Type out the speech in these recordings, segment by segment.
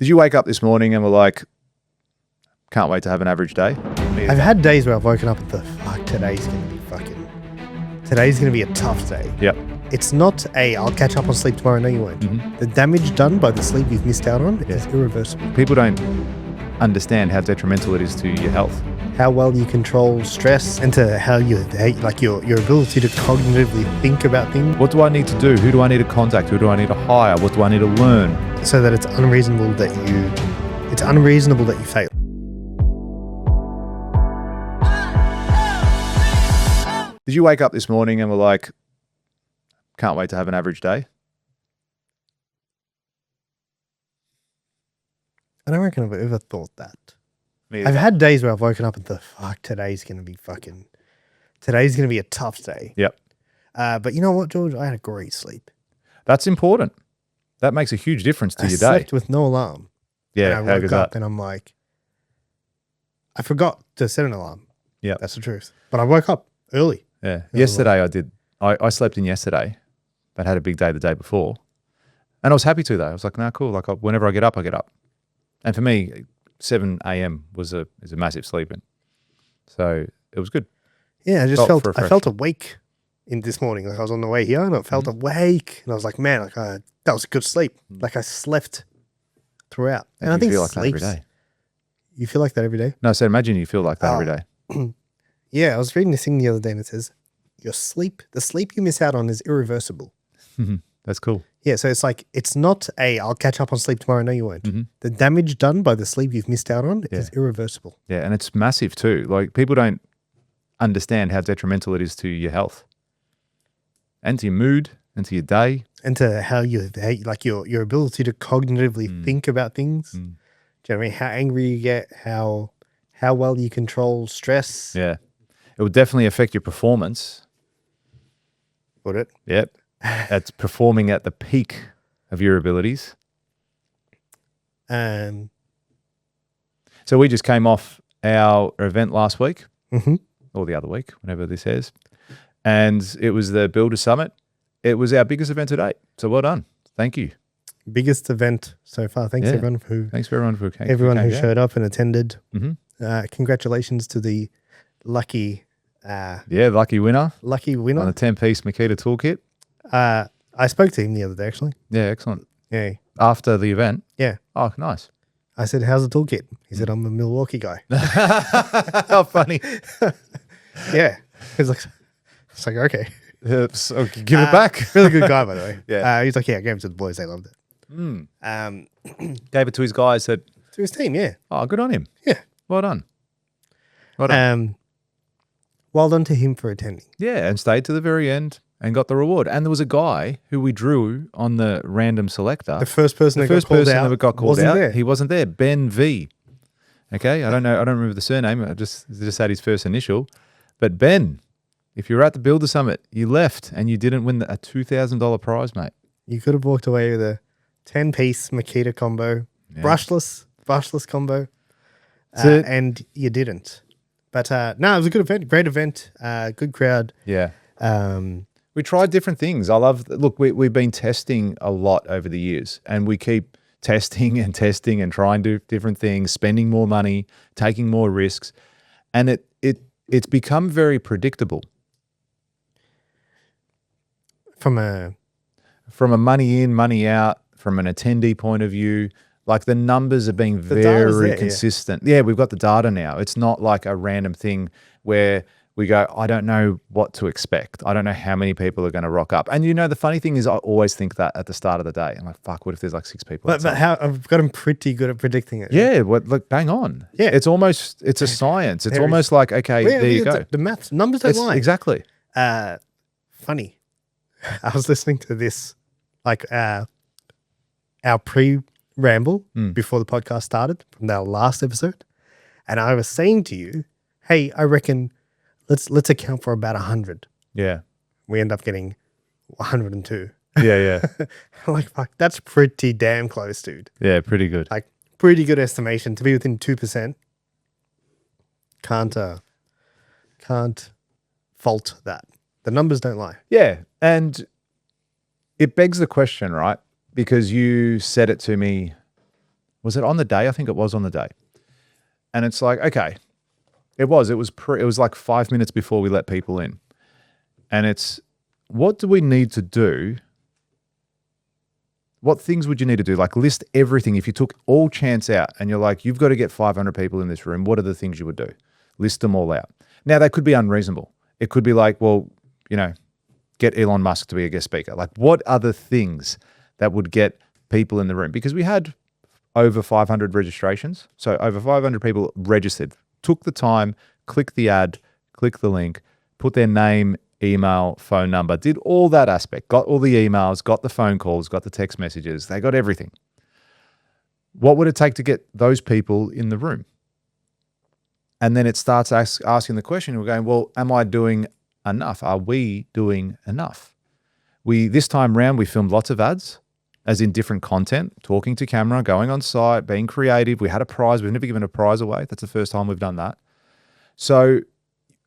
Did you wake up this morning and were like, can't wait to have an average day? I've had days where I've woken up and thought, fuck, today's going to be a tough day. Yep. It's not I'll catch up on sleep tomorrow. No, you won't. Mm-hmm. The damage done by the sleep you've missed out on is irreversible. People don't understand how detrimental it is to your health. How well you control stress and to how your ability to cognitively think about things. What do I need to do? Who do I need to contact? Who do I need to hire? What do I need to learn? So that it's unreasonable that you fail. Did you wake up this morning and were like, can't wait to have an average day? I don't reckon I've ever thought that. Me I've either. had days where I've woken up and thought, fuck, today's going to be a tough day. Yep. But you know what, George? I had a great sleep. That's important. That makes a huge difference to I your day. slept with no alarm. Yeah, And I how woke goes up that? and I'm like, I forgot to set an alarm. Yeah. That's the truth. But I woke up early. Yeah. Yeah, Yesterday I did. I slept in yesterday, but had a big day the day before. And I was happy to though. I was like, nah, cool. Like whenever I get up, I get up. And for me, 7 a.m. is a massive sleep in. So it was good. Yeah, I Felt I felt awake in this morning. Like I was on the way here and I felt awake. And I was like, man, that was a good sleep. Like I slept throughout. And I think feel like that every sleep's- day. You feel like that every day? No, so imagine you feel like that every day. Yeah, I was reading this thing the other day and it says, the sleep you miss out on is irreversible. That's cool. Yeah, so it's like, it's not I'll catch up on sleep tomorrow. No, you won't. Mm-hmm. The damage done by the sleep you've missed out on is irreversible. Yeah, and it's massive too. Like people don't understand how detrimental it is to your health and to your mood and to your day. And to how your ability to cognitively think about things. Do you know what I mean? How angry you get, how well you control stress. Yeah. It will definitely affect your performance. Would it? Yep. That's performing at the peak of your abilities. Um, So we just came off our event last week, mhm. or the other week, whenever this airs. And it was the Builder Summit. It was our biggest event to date. So well done. Thank you. Biggest event so far. Thanks Yeah. everyone who Thanks for everyone who showed up and attended. Mm-hmm. Congratulations to the lucky Lucky winner on winner. the 10-piece Makita toolkit. I spoke to him the other day actually. Yeah, excellent. Yeah. After the event. Yeah. Oh, nice. I said, how's the toolkit? He said, I'm a Milwaukee guy. How funny. Yeah. He's like, it's like, okay. So give it back. Really good guy, by the way. Yeah. He's like, yeah, I gave it to the boys. They loved it. Gave it to his guys. Said, To his team, yeah. oh, good on him. Yeah. Well done. Well done. Well done to him for attending. Yeah, and stayed to the very end and got the reward. And there was a guy who we drew on the random selector. The first person that got called out. there. He wasn't there. Ben V. Okay, I don't know. I don't remember the surname. I just had his first initial. But Ben, if you were at the Builder Summit, you left and you didn't win a $2,000 prize, mate. You could have walked away with a 10-piece Makita combo, brushless combo, and you didn't. But no, it was a good event, great event, good crowd. Yeah. We tried different things. Look, we've been testing a lot over the years and we keep testing and trying to do different things, spending more money, taking more risks. And it's become very predictable. From a money in, money out, from an attendee point of view, like the numbers are being very consistent. Yeah, we've got the data now. It's not like a random thing where we go, I don't know what to expect. I don't know how many people are going to rock up. And you know, the funny thing is I always think that at the start of the day. I'm like, fuck, what if there's like 6 people? But I've gotten pretty good at predicting it. Yeah, look, bang on. Yeah. It's a science. It's almost like, okay, there you go. The maths, numbers don't lie. Exactly. Funny. I was listening to this, like our pre-ramble before the podcast started from our last episode. And I was saying to you, hey, I reckon let's account for about 100. Yeah. We end up getting 102. Yeah. Like, fuck, that's pretty damn close, dude. Yeah, pretty good. Like, pretty good estimation to be within 2%. Can't fault that. The numbers don't lie. Yeah. And it begs the question, right? Because you said it to me Was it on the day? I think it was on the day. And it's like, okay, it was like 5 minutes before we let people in. And it's, what do we need to do? What things would you need to do? Like list everything. If you took all chance out and you're like, you've got to get 500 people in this room, what are the things you would do? List them all out. Now, they could be unreasonable. It could be like, well, get Elon Musk to be a guest speaker. Like, what other things that would get people in the room? Because we had over 500 registrations. So over 500 people registered, took the time, clicked the ad, clicked the link, put their name, email, phone number, did all that aspect, got all the emails, got the phone calls, got the text messages. They got everything. What would it take to get those people in the room? And then it starts asking the question, we're going, well, am I doing enough? Are we doing enough? This time round, we filmed lots of ads, as in different content, talking to camera, going on site, being creative. We had a prize. We've never given a prize away. That's the first time we've done that. So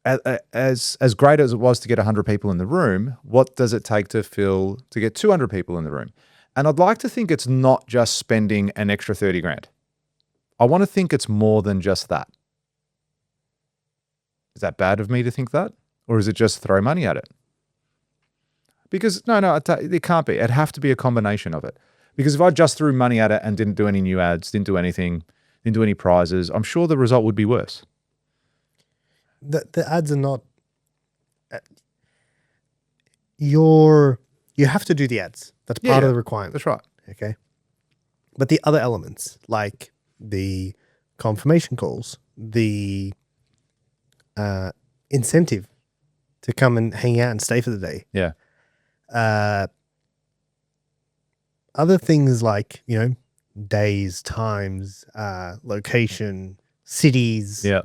as great as it was to get 100 people in the room, what does it take to get 200 people in the room? And I'd like to think it's not just spending an extra 30 grand. I want to think it's more than just that. Is that bad of me to think that? Or is it just throw money at it? Because no, it can't be. It'd have to be a combination of it. Because if I just threw money at it and didn't do any new ads, didn't do anything, didn't do any prizes, I'm sure the result would be worse. The ads are not. You have to do the ads. That's part of the requirement. That's right. Okay. But the other elements, like the confirmation calls, the incentive to come and hang out and stay for the day. Yeah. Other things like, days, times, location, cities. Yeah.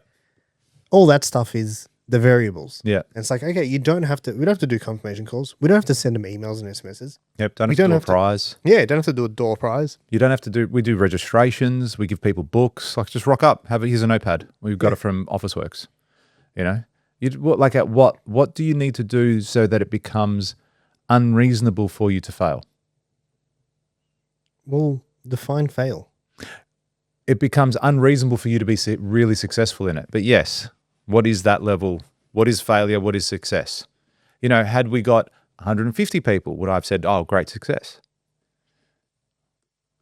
All that stuff is the variables. Yeah. And it's like, okay, we don't have to do confirmation calls. We don't have to send them emails and SMSs. Yep. Don't have to do a prize. Yeah. Don't have to do a door prize. You don't have to we do registrations. We give people books. Like, just rock up. Here's a notepad. We've got it from Officeworks. What do you need to do so that it becomes unreasonable for you to fail? Well, define fail. It becomes unreasonable for you to be really successful in it. But yes, what is that level? What is failure? What is success? Had we got 150 people, would I have said, oh, great success?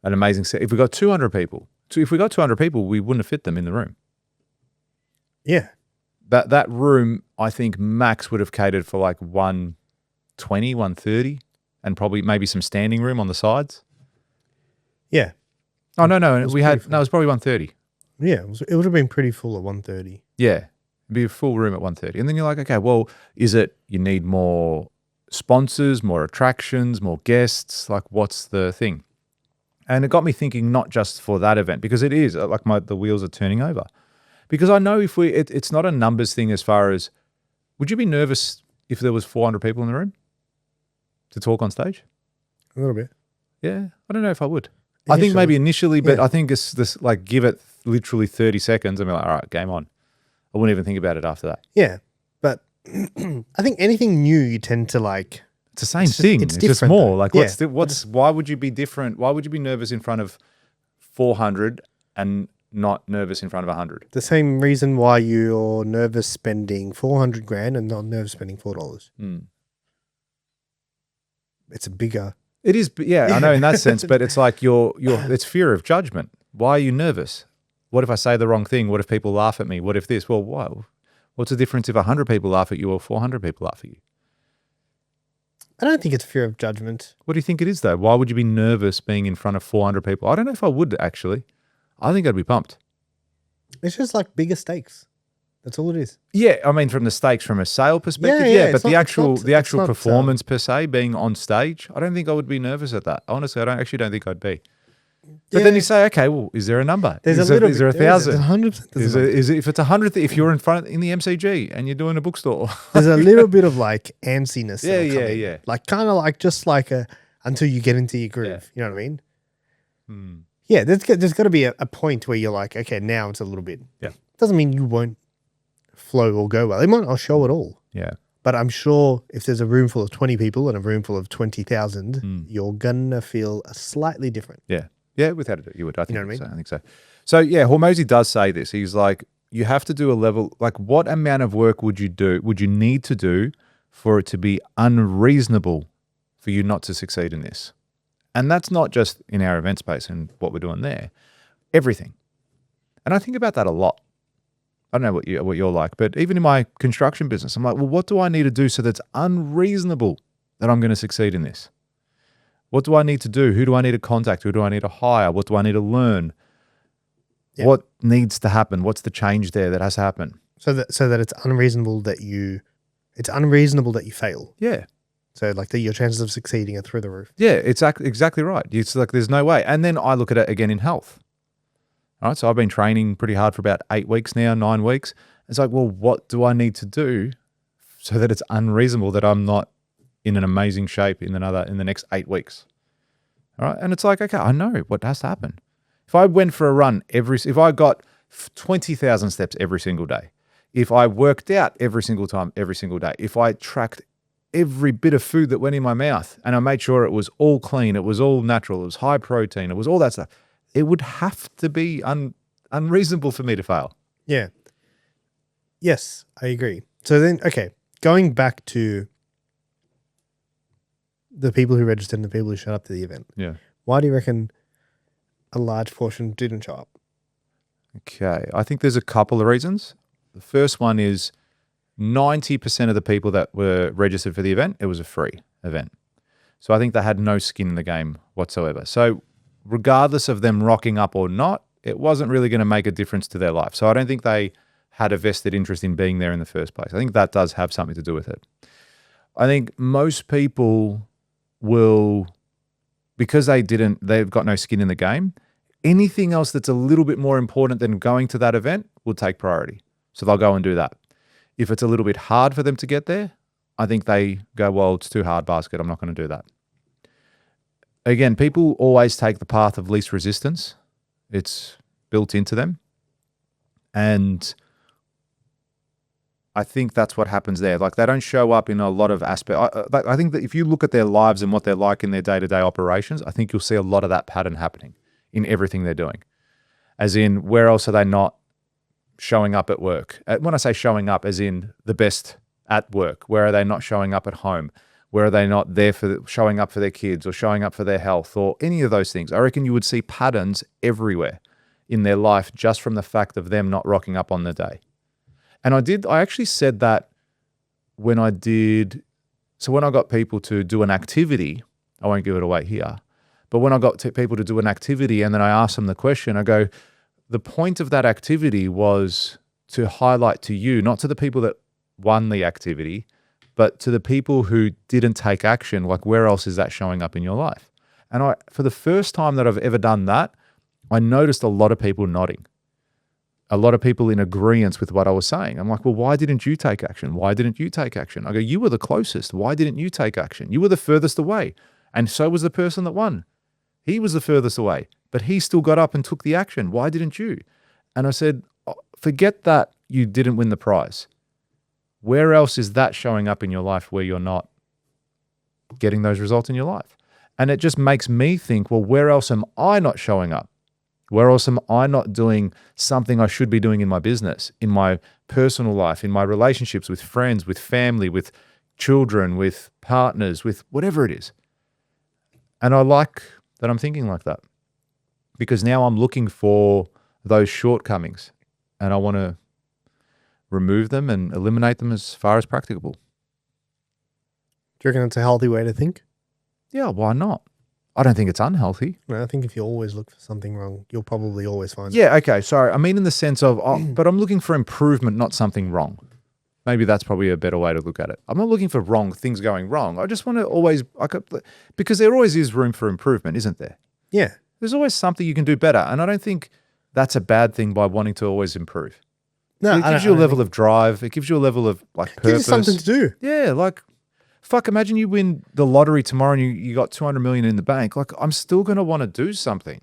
An amazing set. If we got 200 people, we wouldn't have fit them in the room. Yeah. That room, I think max would have catered for like 120, 130, and probably maybe some standing room on the sides. Yeah. Oh, no. It was probably 130. Yeah. It would have been pretty full at 130. Yeah. It'd be a full room at 130. And then you're like, okay, well, is it you need more sponsors, more attractions, more guests? Like, what's the thing? And it got me thinking, not just for that event, because it is like the wheels are turning over. Because I know it's not a numbers thing as far as, would you be nervous if there was 400 people in the room to talk on stage? A little bit. Yeah. I don't know if I would. I think maybe initially, but I think it's this, like, give it literally 30 seconds and be like, all right, game on. I wouldn't even think about it after that. Yeah. But I think anything new, you tend to like. It's the same thing. It's just more. Like, why would you be different? Why would you be nervous in front of 400 and not nervous in front of 100? The same reason why you're nervous spending 400 grand and not nervous spending $4. It's a bigger. It is, yeah, I know in that sense, but it's like it's fear of judgment. Why are you nervous? What if I say the wrong thing? What if people laugh at me? What if this? Well, why? What's the difference if 100 people laugh at you or 400 people laugh at you? I don't think it's fear of judgment. What do you think it is, though? Why would you be nervous being in front of 400 people? I don't know if I would, actually. I think I'd be pumped. It's just like bigger stakes. That's all it is. Yeah, I mean, from the stakes, from a sale perspective, but the actual performance per se, being on stage, I don't think I would be nervous at that. Honestly, I don't think I'd be. But then you say, okay, well, is there a number? Is there 1,000? 100%. If it's 100, if you're in the MCG and you're doing a bookstore, there's a little bit of like antsiness. Yeah. Like kind of like just like until you get into your groove. You know what I mean? Yeah, there's got to be a point where you're like, okay, now it's a little bit. Yeah. Doesn't mean you won't flow or go well. It might not show at all. Yeah. But I'm sure if there's a room full of 20 people and a room full of 20,000, you're going to feel slightly different. Yeah. Yeah, without it, you would. I think know what I mean? so. I think so. So yeah, Hormozy does say this. He's like, you have to do a level, like what amount of work would you need to do for it to be unreasonable for you not to succeed in this? And that's not just in our event space and what we're doing there. Everything. And I think about that a lot. I don't know what you're like, but even in my construction business, I'm like, well, what do I need to do so that's unreasonable that I'm going to succeed in this? What do I need to do? Who do I need to contact? Who do I need to hire? What do I need to learn? Yeah. What needs to happen? What's the change there that has to happen? So that it's unreasonable that you fail. Yeah. So like your chances of succeeding are through the roof. Yeah, it's exactly right. It's like there's no way. And then I look at it again in health. All right, so I've been training pretty hard for about 8 weeks now, 9 weeks. It's like, well, what do I need to do so that it's unreasonable that I'm not in an amazing shape in the next 8 weeks? All right, and it's like, okay, I know what has to happen. If I went for a run if I got 20,000 steps every single day, if I worked out every single time, every single day, if I tracked every bit of food that went in my mouth and I made sure it was all clean, it was all natural, it was high protein, it was all that stuff, it would have to be unreasonable for me to fail. Yeah. Yes, I agree. So then, okay, going back to the people who registered and the people who showed up to the event. Yeah. Why do you reckon a large portion didn't show up? Okay. I think there's a couple of reasons. The first one is 90% of the people that were registered for the event, it was a free event. So I think they had no skin in the game whatsoever. So regardless of them rocking up or not, it wasn't really going to make a difference to their life. So I don't think they had a vested interest in being there in the first place. I think that does have something to do with it. I think most people will, because they've got no skin in the game, anything else that's a little bit more important than going to that event will take priority. So they'll go and do that. If it's a little bit hard for them to get there, I think they go, well, it's too hard basket. I'm not going to do that. Again, people always take the path of least resistance. It's built into them. And I think that's what happens there. Like they don't show up in a lot of aspects. I think that if you look at their lives and what they're like in their day-to-day operations, I think you'll see a lot of that pattern happening in everything they're doing. As in, where else are they not showing up at work? When I say showing up, as in the best at work, where are they not showing up at home? Where are they not there for showing up for their kids or showing up for their health or any of those things? I reckon you would see patterns everywhere in their life just from the fact of them not rocking up on the day. And I actually said that when I got people to do an activity, I won't give it away here, but when I got people to do an activity and then I asked them the question, I go, the point of that activity was to highlight to you, not to the people that won the activity, but to the people who didn't take action, like where else is that showing up in your life? And for the first time that I've ever done that, I noticed a lot of people nodding, a lot of people in agreement with what I was saying. I'm like, well, why didn't you take action? Why didn't you take action? I go, you were the closest. Why didn't you take action? You were the furthest away. And so was the person that won. He was the furthest away, but he still got up and took the action. Why didn't you? And I said, forget that you didn't win the prize. Where else is that showing up in your life where you're not getting those results in your life? And it just makes me think, well, where else am I not showing up? Where else am I not doing something I should be doing in my business, in my personal life, in my relationships with friends, with family, with children, with partners, with whatever it is? And I like that I'm thinking like that because now I'm looking for those shortcomings and I want to remove them and eliminate them as far as practicable. Do you reckon it's a healthy way to think? Yeah, why not? I don't think it's unhealthy. No, I think if you always look for something wrong, you'll probably always find it. Yeah, okay, sorry. I mean in the sense of, but I'm looking for improvement, not something wrong. Maybe that's probably a better way to look at it. I'm not looking for things going wrong. I just want to always, because there always is room for improvement, isn't there? Yeah. There's always something you can do better. And I don't think that's a bad thing by wanting to always improve. No, it gives you a level of drive. It gives you a level of like purpose. It gives you something to do. Yeah, like, fuck, imagine you win the lottery tomorrow and you got 200 million in the bank. Like, I'm still going to want to do something.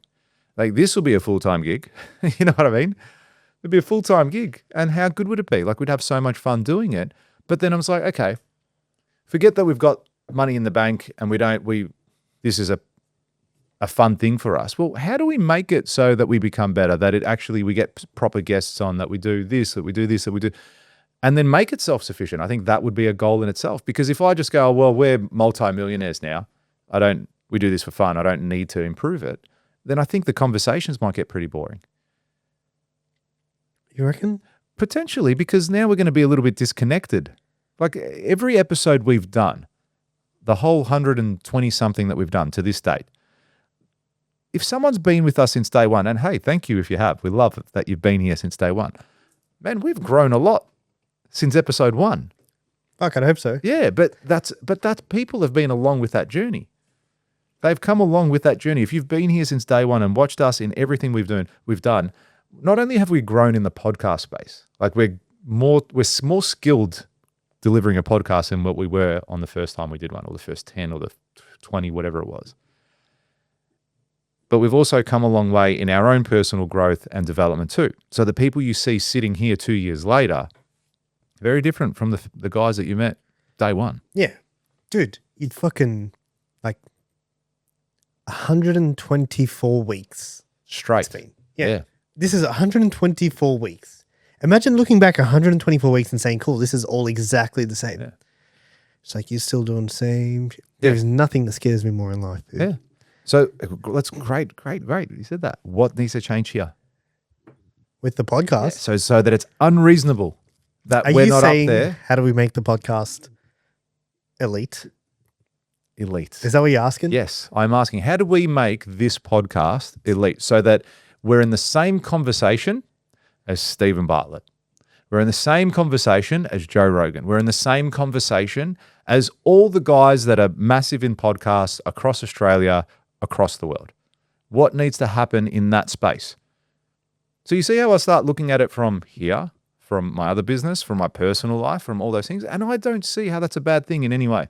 Like, this will be a full-time gig. You know what I mean? It'd be a full-time gig. And how good would it be? Like, we'd have so much fun doing it. But then I was like, okay, forget that we've got money in the bank and this is a a fun thing for us. Well, how do we make it so that we become better, that we get proper guests on, that we do this, that we do this, that we do, and then make it self-sufficient? I think that would be a goal in itself. Because if I just go, oh, well, we're multimillionaires now, we do this for fun, I don't need to improve it, then I think the conversations might get pretty boring. You reckon? Potentially, because now we're going to be a little bit disconnected. Like every episode we've done, the whole 120 something that we've done to this date, if someone's been with us since day one, and hey, thank you if you have, we love it that you've been here since day one. Man, we've grown a lot since episode 1. Fuck, I'd hope so. Yeah, but that's people have been along with that journey. They've come along with that journey. If you've been here since day one and watched us in everything we've done, not only have we grown in the podcast space, like we're more skilled delivering a podcast than what we were on the first time we did one, or the first 10 or the 20, whatever it was. But we've also come a long way in our own personal growth and development too. So the people you see sitting here 2 years later, very different from the guys that you met day one. Yeah. Dude, you'd fucking 124 weeks. Straight. It's been. Yeah. This is 124 weeks. Imagine looking back 124 weeks and saying, cool, this is all exactly the same. Yeah. It's like you're still doing the same. There's nothing that scares me more in life, dude. Yeah. So that's great. You said that. What needs to change here? With the podcast? Yeah, so that it's unreasonable that we're not up there. How do we make the podcast elite? Elite. Is that what you're asking? Yes. I'm asking, how do we make this podcast elite so that we're in the same conversation as Stephen Bartlett? We're in the same conversation as Joe Rogan. We're in the same conversation as all the guys that are massive in podcasts across Australia, across the world. What needs to happen in that space? So you see how I start looking at it from here, from my other business, from my personal life, from all those things, and I don't see how that's a bad thing in any way.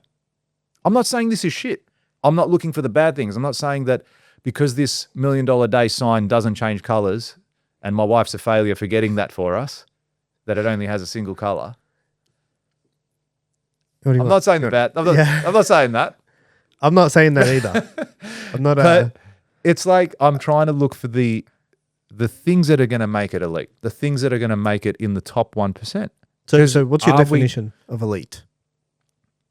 I'm not saying this is shit. I'm not looking for the bad things. I'm not saying that because this $1 million a day sign doesn't change colors and my wife's a failure for getting that for us, that it only has a single color. I'm not saying that. I'm not saying that. I'm not saying that either. I'm not. But it's like I'm trying to look for the things that are going to make it elite, the things that are going to make it in the top 1%. So what's your definition of elite?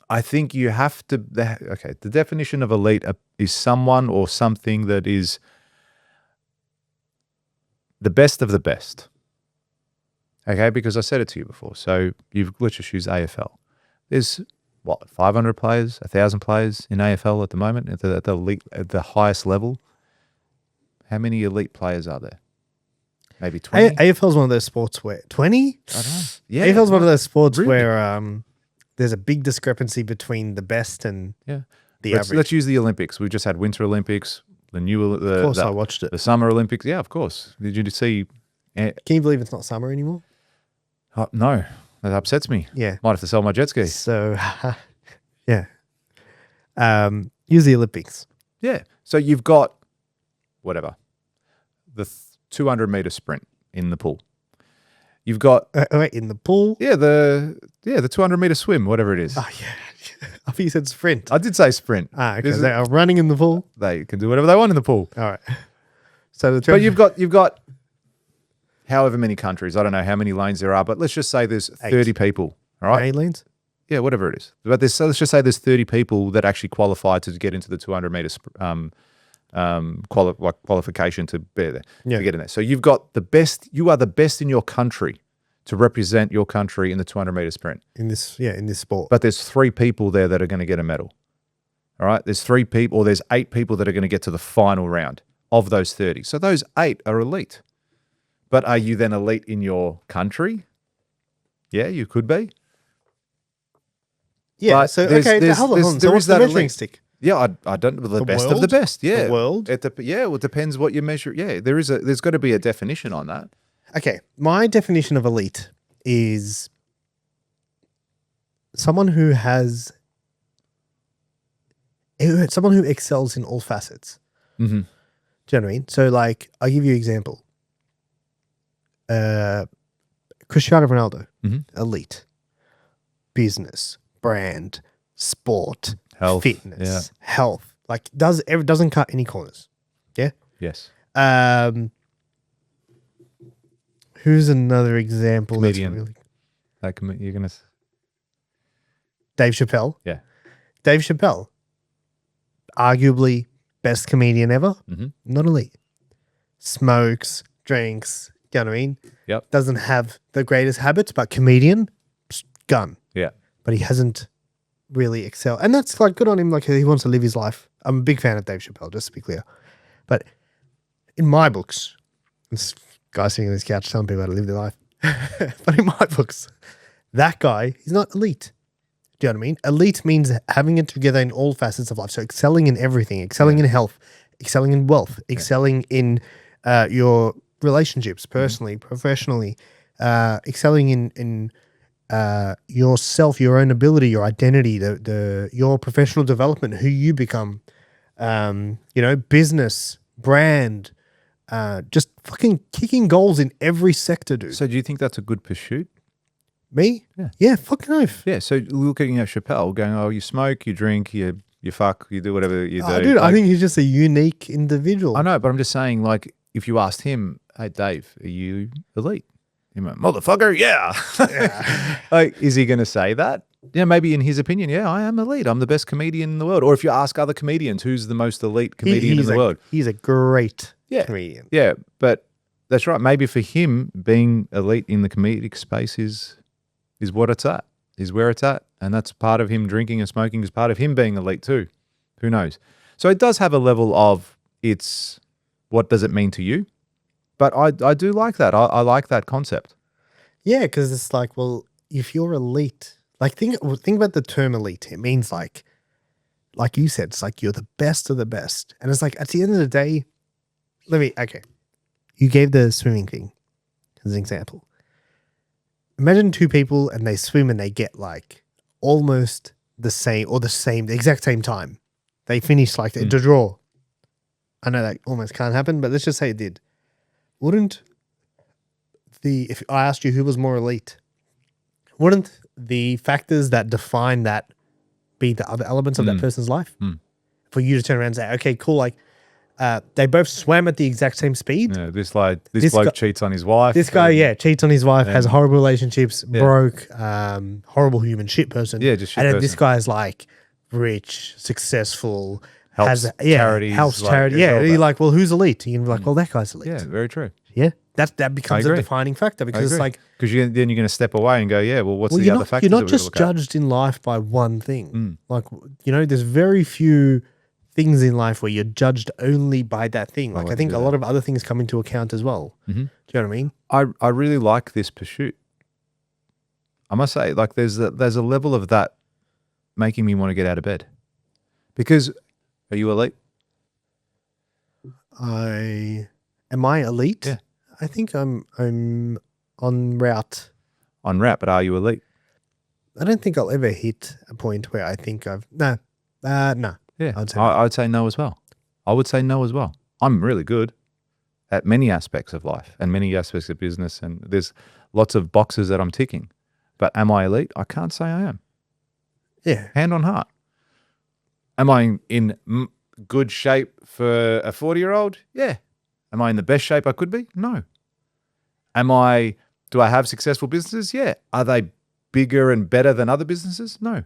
I think you have to. The definition of elite is someone or something that is the best of the best. Okay, because I said it to you before. So let's just use AFL. There's 500 players, 1,000 players in AFL at the moment at the elite, at the highest level. How many elite players are there? Maybe 20. AFL is one of those sports where 20. I don't know. Yeah, AFL is one of those sports where there's a big discrepancy between the best and the average. Let's use the Olympics. We've just had Winter Olympics. Of course, I watched it. The Summer Olympics. Yeah, of course. Did you see? Can you believe it's not summer anymore? No, that upsets me. Yeah. Might have to sell my jet ski. So, yeah. Use the Olympics. Yeah. So you've got whatever, the 200-meter sprint in the pool. You've got in the pool. Yeah, the 200-meter swim, whatever it is. Oh yeah, I thought you said sprint. I did say sprint. Because they are running in the pool. They can do whatever they want in the pool. All right. So but you've got however many countries. I don't know how many lanes there are, but let's just say there's 30 people. All right, 8 lanes. Yeah, whatever it is. But let's just say there's 30 people that actually qualify to get into the 200-meter qualification to be there, to get in there. So you've got the best. You are the best in your country to represent your country in the 200-meter sprint. In this sport. But there's 3 people there that are going to get a medal. All right, there's 3 people, or there's 8 people that are going to get to the final round of those 30. So those 8 are elite. But are you then elite in your country? Yeah, you could be. Yeah. But so hold on. So what's the measuring stick? Yeah, I don't know the best world? of the best. Yeah, the world. Well, it depends what you measure. Yeah, there's got to be a definition on that. Okay, my definition of elite is someone who excels in all facets. Mm-hmm. Do you know what I mean? So, like, I'll give you an example. Cristiano Ronaldo, elite, business, brand, sport, health, fitness, health, Like doesn't cut any corners. Yeah. Yes. Who's another example? Comedian. You're gonna. Dave Chappelle. Yeah. Dave Chappelle, arguably best comedian ever. Mm-hmm. Not elite. Smokes, drinks. You know what I mean? Yep. Doesn't have the greatest habits, but comedian, gun. Yeah. But he hasn't really excelled, and that's like good on him. Like he wants to live his life. I'm a big fan of Dave Chappelle, just to be clear. But in my books, this guy sitting on this couch telling people how to live their life. But in my books, that guy, he's not elite. Do you know what I mean? Elite means having it together in all facets of life. So excelling in everything, excelling in health, excelling in wealth, excelling in your relationships, personally, professionally, excelling in yourself, your own ability, your identity, your professional development, who you become, business, brand, just fucking kicking goals in every sector, dude. So do you think that's a good pursuit? Me? Yeah. Yeah, fucking oath. Yeah. So looking at Chappelle going, oh, you smoke, you drink, you fuck, you do whatever you do. Dude, I think he's just a unique individual. I know, but I'm just saying, like, if you asked him, hey, Dave, are you elite? He went, motherfucker, yeah. Like, is he going to say that? Yeah, maybe in his opinion, yeah, I am elite. I'm the best comedian in the world. Or if you ask other comedians, who's the most elite comedian in the world? He's a great comedian. Yeah, but that's right. Maybe for him, being elite in the comedic space is what it's at, is where it's at. And that's part of him drinking and smoking is part of him being elite too. Who knows? So it does have a level of what does it mean to you? But I do like that. I like that concept. Yeah, because it's like, well, if you're elite, like think about the term elite. It means like you said, it's like you're the best of the best. And it's like at the end of the day, you gave the swimming thing as an example. Imagine two people and they swim and they get like almost the exact same time. They finish like the draw. I know that almost can't happen, but let's just say it did. Wouldn't if I asked you who was more elite, wouldn't the factors that define that be the other elements of that person's life? For you to turn around and say, okay, cool, like they both swam at the exact same speed. Yeah, this bloke cheats on his wife. This guy, cheats on his wife, has horrible relationships, broke, horrible human shit person. Yeah, just shit and then person. this guy's like rich, successful, helps charities. Helps charity. Yeah, you're like, well, who's elite? You're like, well, that guy's elite. Yeah, very true. Yeah, that becomes a defining factor because it's like then you're going to step away and go, yeah, well, what's the other factors? You're not just judged in life by one thing. Like, there's very few things in life where you're judged only by that thing. Like, I think a lot of other things come into account as well. Mm-hmm. Do you know what I mean? I really like this pursuit. I must say, like, there's a level of that making me want to get out of bed. Because, are you elite? Am I elite? Yeah. I think I'm on route. On route, but are you elite? I don't think I'll ever hit a point where I think no. Yeah, I'd say no as well. I would say no as well. I'm really good at many aspects of life and many aspects of business, and there's lots of boxes that I'm ticking. But am I elite? I can't say I am. Yeah. Hand on heart. Am I in good shape for a 40-year-old? Yeah. Am I in the best shape I could be? No. Do I have successful businesses? Yeah. Are they bigger and better than other businesses? No.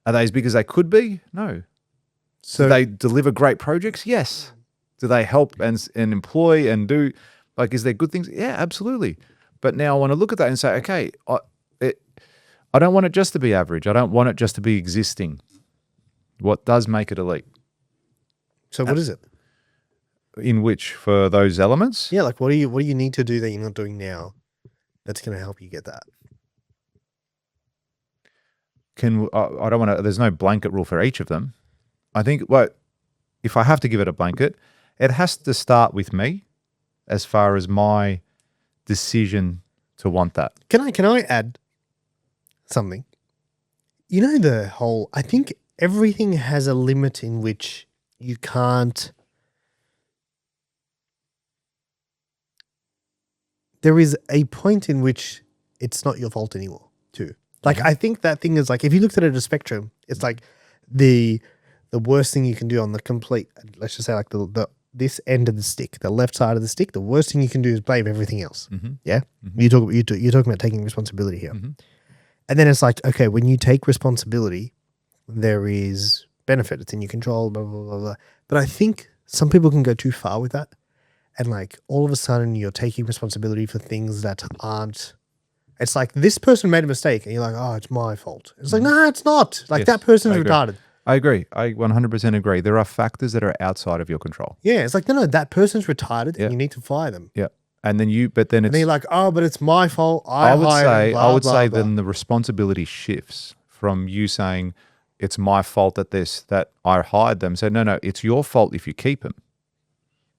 Are they as big as they could be? No. So do they deliver great projects? Yes. Do they help and employ and do, like, is there good things? Yeah, absolutely. But now I want to look at that and say, okay, I don't want it just to be average. I don't want it just to be existing. What does make it elite? So what is it? In which, for those elements? Yeah, like what do you need to do that you're not doing now that's going to help you get that? I don't want to, there's no blanket rule for each of them. I think, if I have to give it a blanket, it has to start with me as far as my decision to want that. Can I add something? I think everything has a limit in which you can't. There is a point in which it's not your fault anymore, too. Like, I think that thing is like, if you looked at it as a spectrum, it's like the the worst thing you can do on the complete, let's just say like this end of the stick, the left side of the stick, the worst thing you can do is blame everything else. Yeah? You're talking about taking responsibility here. And then it's like, okay, when you take responsibility, there is benefit. It's in your control, blah, blah, blah, blah. But I think some people can go too far with that. And like all of a sudden you're taking responsibility for things that aren't, it's like this person made a mistake and you're like, oh, it's my fault. It's like, nah, it's not. Like that person's retarded. I agree. I 100% agree. There are factors that are outside of your control. Yeah. It's like, no, that person's retarded and you need to fire them. Yeah. And then then you're like, oh, but it's my fault. I would say then the responsibility shifts from you saying it's my fault that I hired them. So no, it's your fault if you keep them.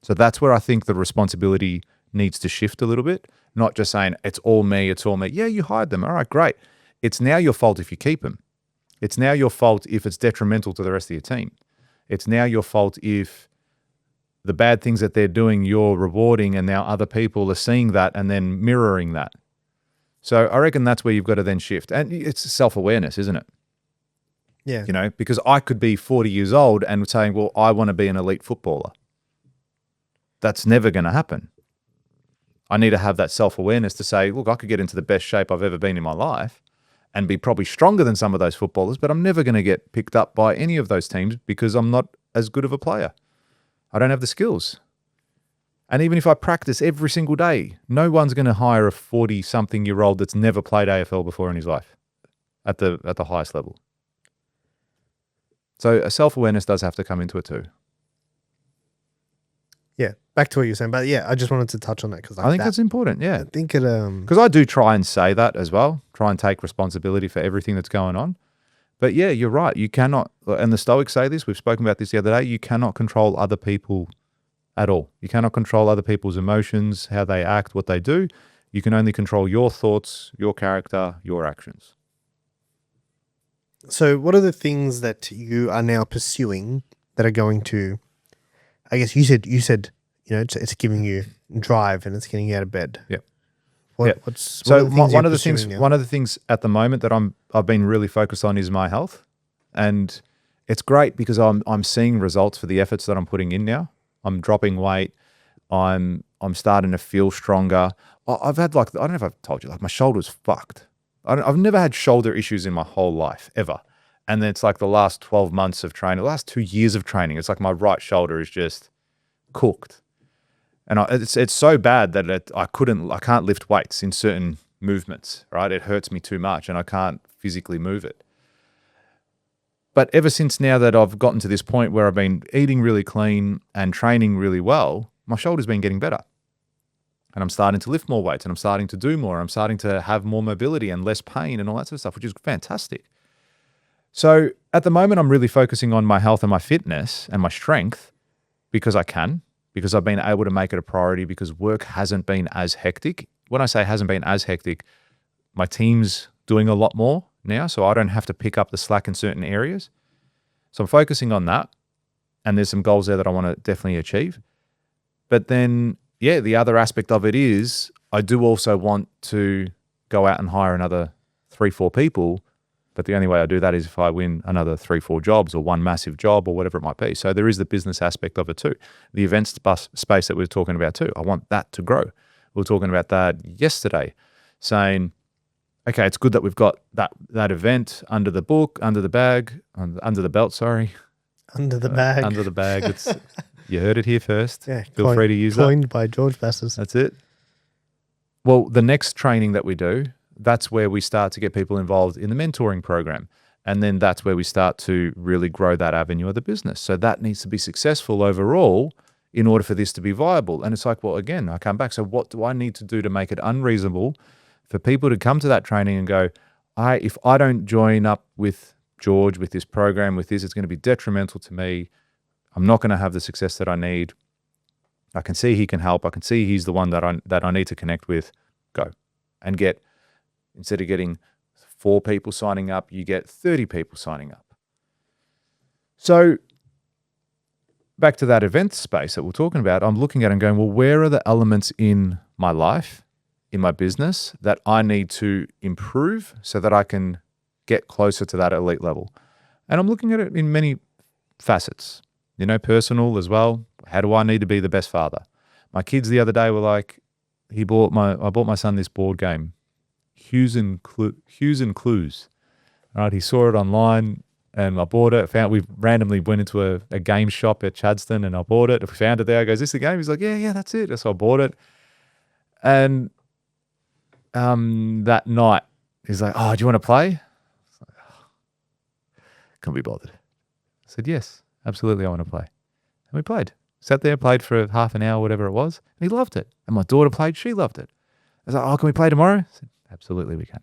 So that's where I think the responsibility needs to shift a little bit, not just saying it's all me. Yeah, you hired them. All right, great. It's now your fault if you keep them. It's now your fault if it's detrimental to the rest of your team. It's now your fault if the bad things that they're doing, you're rewarding, and now other people are seeing that and then mirroring that. So I reckon that's where you've got to then shift. And it's self-awareness, isn't it? Yeah. You know, because I could be 40 years old and saying, well, I want to be an elite footballer. That's never going to happen. I need to have that self-awareness to say, look, I could get into the best shape I've ever been in my life and be probably stronger than some of those footballers, but I'm never going to get picked up by any of those teams because I'm not as good of a player. I don't have the skills. And even if I practice every single day, no one's going to hire a 40-something-year-old that's never played AFL before in his life at the highest level. So a self-awareness does have to come into it too. Yeah, back to what you're saying. But yeah, I just wanted to touch on that because I think that's important, yeah. I think it... Because I do try and say that as well, try and take responsibility for everything that's going on. But yeah, you're right. You cannot, and the Stoics say this, we've spoken about this the other day, you cannot control other people at all. You cannot control other people's emotions, how they act, what they do. You can only control your thoughts, your character, your actions. So what are the things that you are now pursuing that are going to, I guess you said, you know, it's giving you drive and it's getting you out of bed. Yep. One of the things at the moment that I've been really focused on is my health, and it's great because I'm seeing results for the efforts that I'm putting in now. I'm dropping weight. I'm starting to feel stronger. I've had I don't know if I've told you, my shoulder's fucked. I've never had shoulder issues in my whole life ever, and then it's like the last 12 months of training, the last 2 years of training, it's like my right shoulder is just cooked. And it's so bad that I can't lift weights in certain movements, right? It hurts me too much and I can't physically move it. But ever since now that I've gotten to this point where I've been eating really clean and training really well, my shoulder's been getting better. And I'm starting to lift more weights and I'm starting to do more. I'm starting to have more mobility and less pain and all that sort of stuff, which is fantastic. So at the moment, I'm really focusing on my health and my fitness and my strength because I've been able to make it a priority because work hasn't been as hectic. When I say hasn't been as hectic, my team's doing a lot more now, so I don't have to pick up the slack in certain areas. So I'm focusing on that, and there's some goals there that I want to definitely achieve. But then, yeah, the other aspect of it is I do also want to go out and hire another 3-4 people, but the only way I do that is if I win another 3-4 jobs or one massive job or whatever it might be. So there is the business aspect of it too. The events space that we're talking about too, I want that to grow. We were talking about that yesterday, saying, okay, it's good that we've got that event under the belt, sorry. Under the bag. Under the bag. You heard it here first. Yeah, Feel free to use that. Coined by George Basses. That's it. Well, the next training that we do, that's where we start to get people involved in the mentoring program. And then that's where we start to really grow that avenue of the business. So that needs to be successful overall in order for this to be viable. And it's like, well, again, I come back. So what do I need to do to make it unreasonable for people to come to that training and go, if I don't join up with George, with this program, with this, it's going to be detrimental to me. I'm not going to have the success that I need. I can see he can help. I can see he's the one that I need to connect with. Go and get, instead of getting 4 people signing up, you get 30 people signing up. So back to that event space that we're talking about, I'm looking at and going, well, where are the elements in my life, in my business that I need to improve so that I can get closer to that elite level? And I'm looking at it in many facets, personal as well. How do I need to be the best father? My kids the other day were like, I bought my son this board game, Hues and Clues. Right, he saw it online and I bought it. We randomly went into a game shop at Chadston and I bought it. We found it there. I go, is this the game? He's like, yeah, that's it. So I bought it. And that night, he's like, oh, do you want to play? I was like, oh, can't be bothered. I said, yes, absolutely, I want to play. And we played. Sat there, played for half an hour, whatever it was, and he loved it. And my daughter played, she loved it. I was like, oh, can we play tomorrow? I said, absolutely, we can.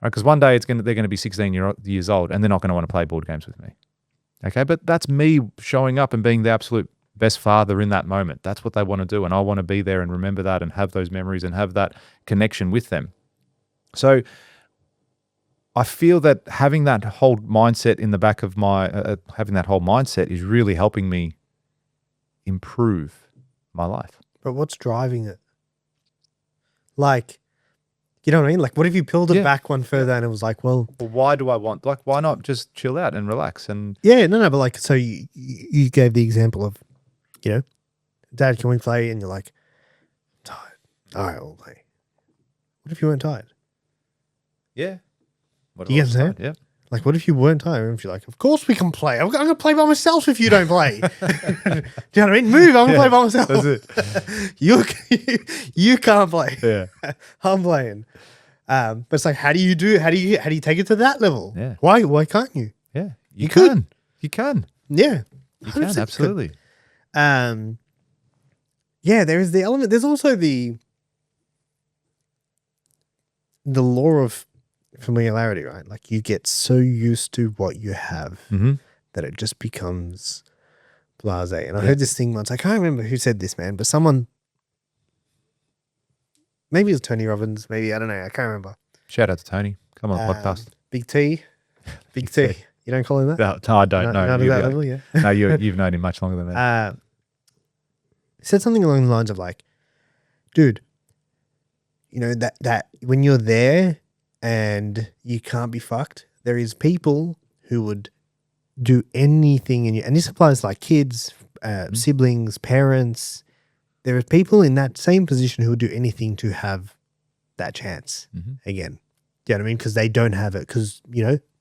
Because one day they're going to be 16 years old and they're not going to want to play board games with me. Okay, but that's me showing up and being the absolute best father in that moment. That's what they want to do, and I want to be there and remember that and have those memories and have that connection with them. So I feel that having that whole mindset in the back of having that whole mindset is really helping me improve my life. But what's driving it? Like, you know what I mean? Like, what if you peeled it back one further and it was like, well, why do I want, why not just chill out and relax? And but like, so you gave the example of, Dad, can we play? And you're like, I'm tired. All right, we'll play. What if you weren't tired? Yeah. You get what I'm saying? Yeah. Like, what if you weren't tired? And if you're like, of course we can play. I'm going to play by myself if you don't play. Do you know what I mean? Move, I'm going to play by myself. That's it. You can't play. Yeah. I'm playing. But it's like, how do you take it to that level? Yeah. Why can't you? Yeah. You can. You can. Yeah. You can, absolutely. There is the element. There's also the law of familiarity, right? Like, you get so used to what you have that it just becomes blasé. And I heard this thing once. I can't remember who said this, man, but someone, maybe it was Tony Robbins, maybe, I don't know, I can't remember. Shout out to Tony. Come on, podcast. Big T. You don't call him that? No, I don't know. Not at that level, yeah. No, you've known him much longer than that. He said something along the lines of like, dude, that when you're there and you can't be fucked, there is people who would do anything in you. And this applies like kids, siblings, parents. There are people in that same position who would do anything to have that chance again. Do you know what I mean? Because they don't have it. Because,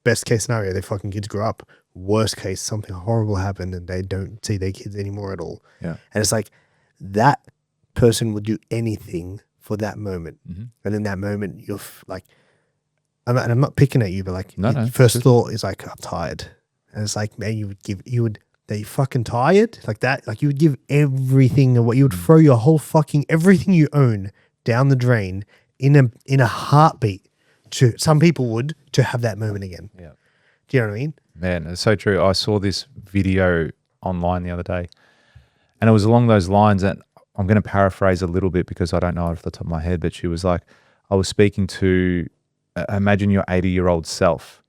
best case scenario, their fucking kids grow up. Worst case, something horrible happened and they don't see their kids anymore at all. Yeah. And it's like that person would do anything for that moment. And in that moment, you're like, I'm not picking at you, but like, first thought is like, I'm tired. And it's like, man, that you fucking tired like that. Like, you would give everything of what you would throw your whole fucking everything you own down the drain in a heartbeat. To some people would to have that moment again. Yeah. Do you know what I mean? Man, it's so true. I saw this video online the other day and it was along those lines, and I'm going to paraphrase a little bit because I don't know it off the top of my head, but she was like, I was speaking to, imagine your 80-year-old self,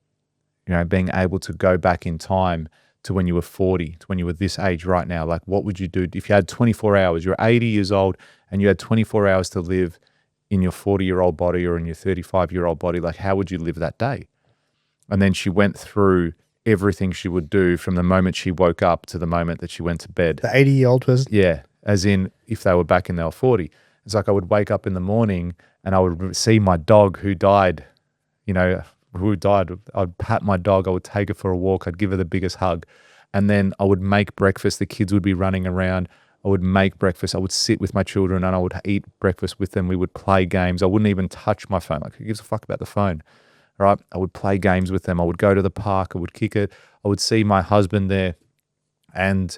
being able to go back in time to when you were 40, to when you were this age right now. Like, what would you do if you had 24 hours? You're 80 years old and you had 24 hours to live in your 40-year-old body or in your 35-year-old body. Like, how would you live that day? And then she went through everything she would do from the moment she woke up to the moment that she went to bed. The 80-year-old person? Yeah, as in if they were back and they were 40. It's like I would wake up in the morning and I would see my dog who died, I'd pat my dog, I would take her for a walk, I'd give her the biggest hug. And then I would make breakfast. The kids would be running around. I would make breakfast. I would sit with my children and I would eat breakfast with them. We would play games. I wouldn't even touch my phone. Like, who gives a fuck about the phone? All right. I would play games with them. I would go to the park. I would kick it. I would see my husband there and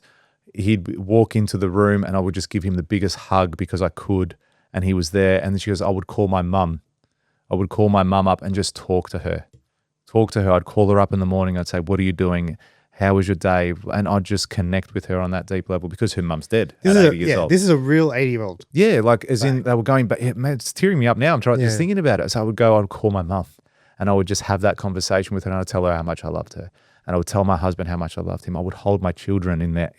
he'd walk into the room and I would just give him the biggest hug because I could. And he was there. And then she goes, I would call my mum. I would call my mum up and just talk to her. I'd call her up in the morning. I'd say, what are you doing? How was your day? And I'd just connect with her on that deep level because her mum's dead at 80 years old. This is a real 80-year-old. Yeah, like as in they were going back. Yeah, man, it's tearing me up now. I'm just thinking about it. So I'd call my mum and I would just have that conversation with her and I'd tell her how much I loved her. And I would tell my husband how much I loved him. I would hold my children in my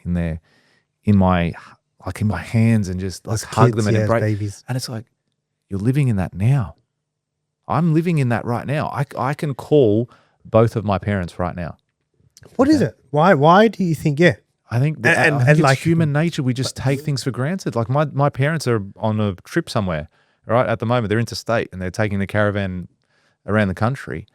hands and just like hug them and embrace. Babies. And it's like, you're living in that now. I'm living in that right now. I can call both of my parents right now. What is it? Why do you think? Yeah. I think, I think it's human nature. We just take things for granted. Like my parents are on a trip somewhere, right? At the moment, they're interstate and they're taking the caravan around the country.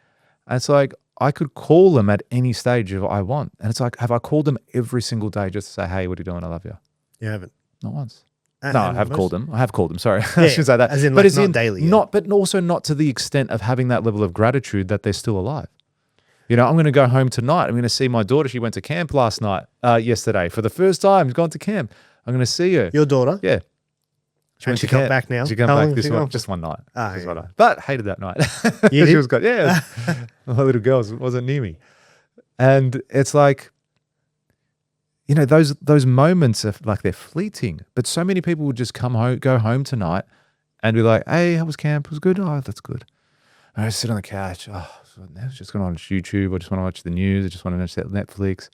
And it's like, I could call them at any stage if I want. And it's like, have I called them every single day just to say, hey, what are you doing? I love you. You haven't. Not once. No, I have called them. I have called them. Sorry. Yeah, I shouldn't say that. As in, but like, not daily. But also not to the extent of having that level of gratitude that they're still alive. You know, I'm going to go home tonight. I'm going to see my daughter. She went to camp yesterday. For the first time, she's gone to camp. I'm going to see her. Your daughter? Yeah. She come back now? She came back just one night. Yeah. Night. But hated that night. You She was good. Yeah. My little girl wasn't near me. And it's like, you know, those moments are like they're fleeting. But so many people would just go home tonight and be like, hey, how was camp? It was good. Oh, that's good. And I sit on the couch. Oh, I was just going to watch YouTube. I just want to watch the news. I just want to watch Netflix.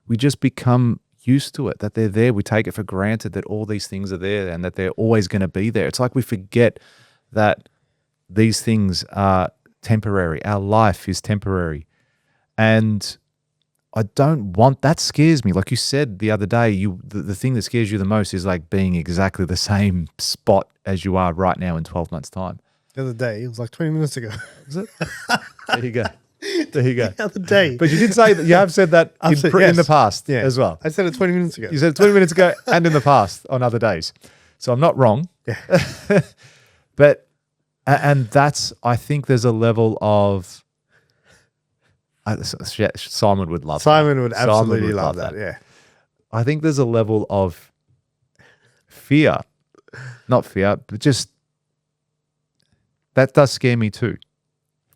We just become used to it, that they're there. We take it for granted that all these things are there and that they're always going to be there. It's like we forget that these things are temporary. Our life is temporary. And I don't want, that scares me. Like you said the other day, the thing that scares you the most is like being exactly the same spot as you are right now in 12 months' time. The other day, it was like 20 minutes ago. Is it? There you go. There you go. The other day. But you did say that you have said that in the past as well. I said it 20 minutes ago. You said it 20 minutes ago and in the past on other days. So I'm not wrong. Yeah. But, and that's, I think there's a level of, Simon would love that. Simon would absolutely love that. Yeah. I think there's a level of fear, not fear, but just, that does scare me too.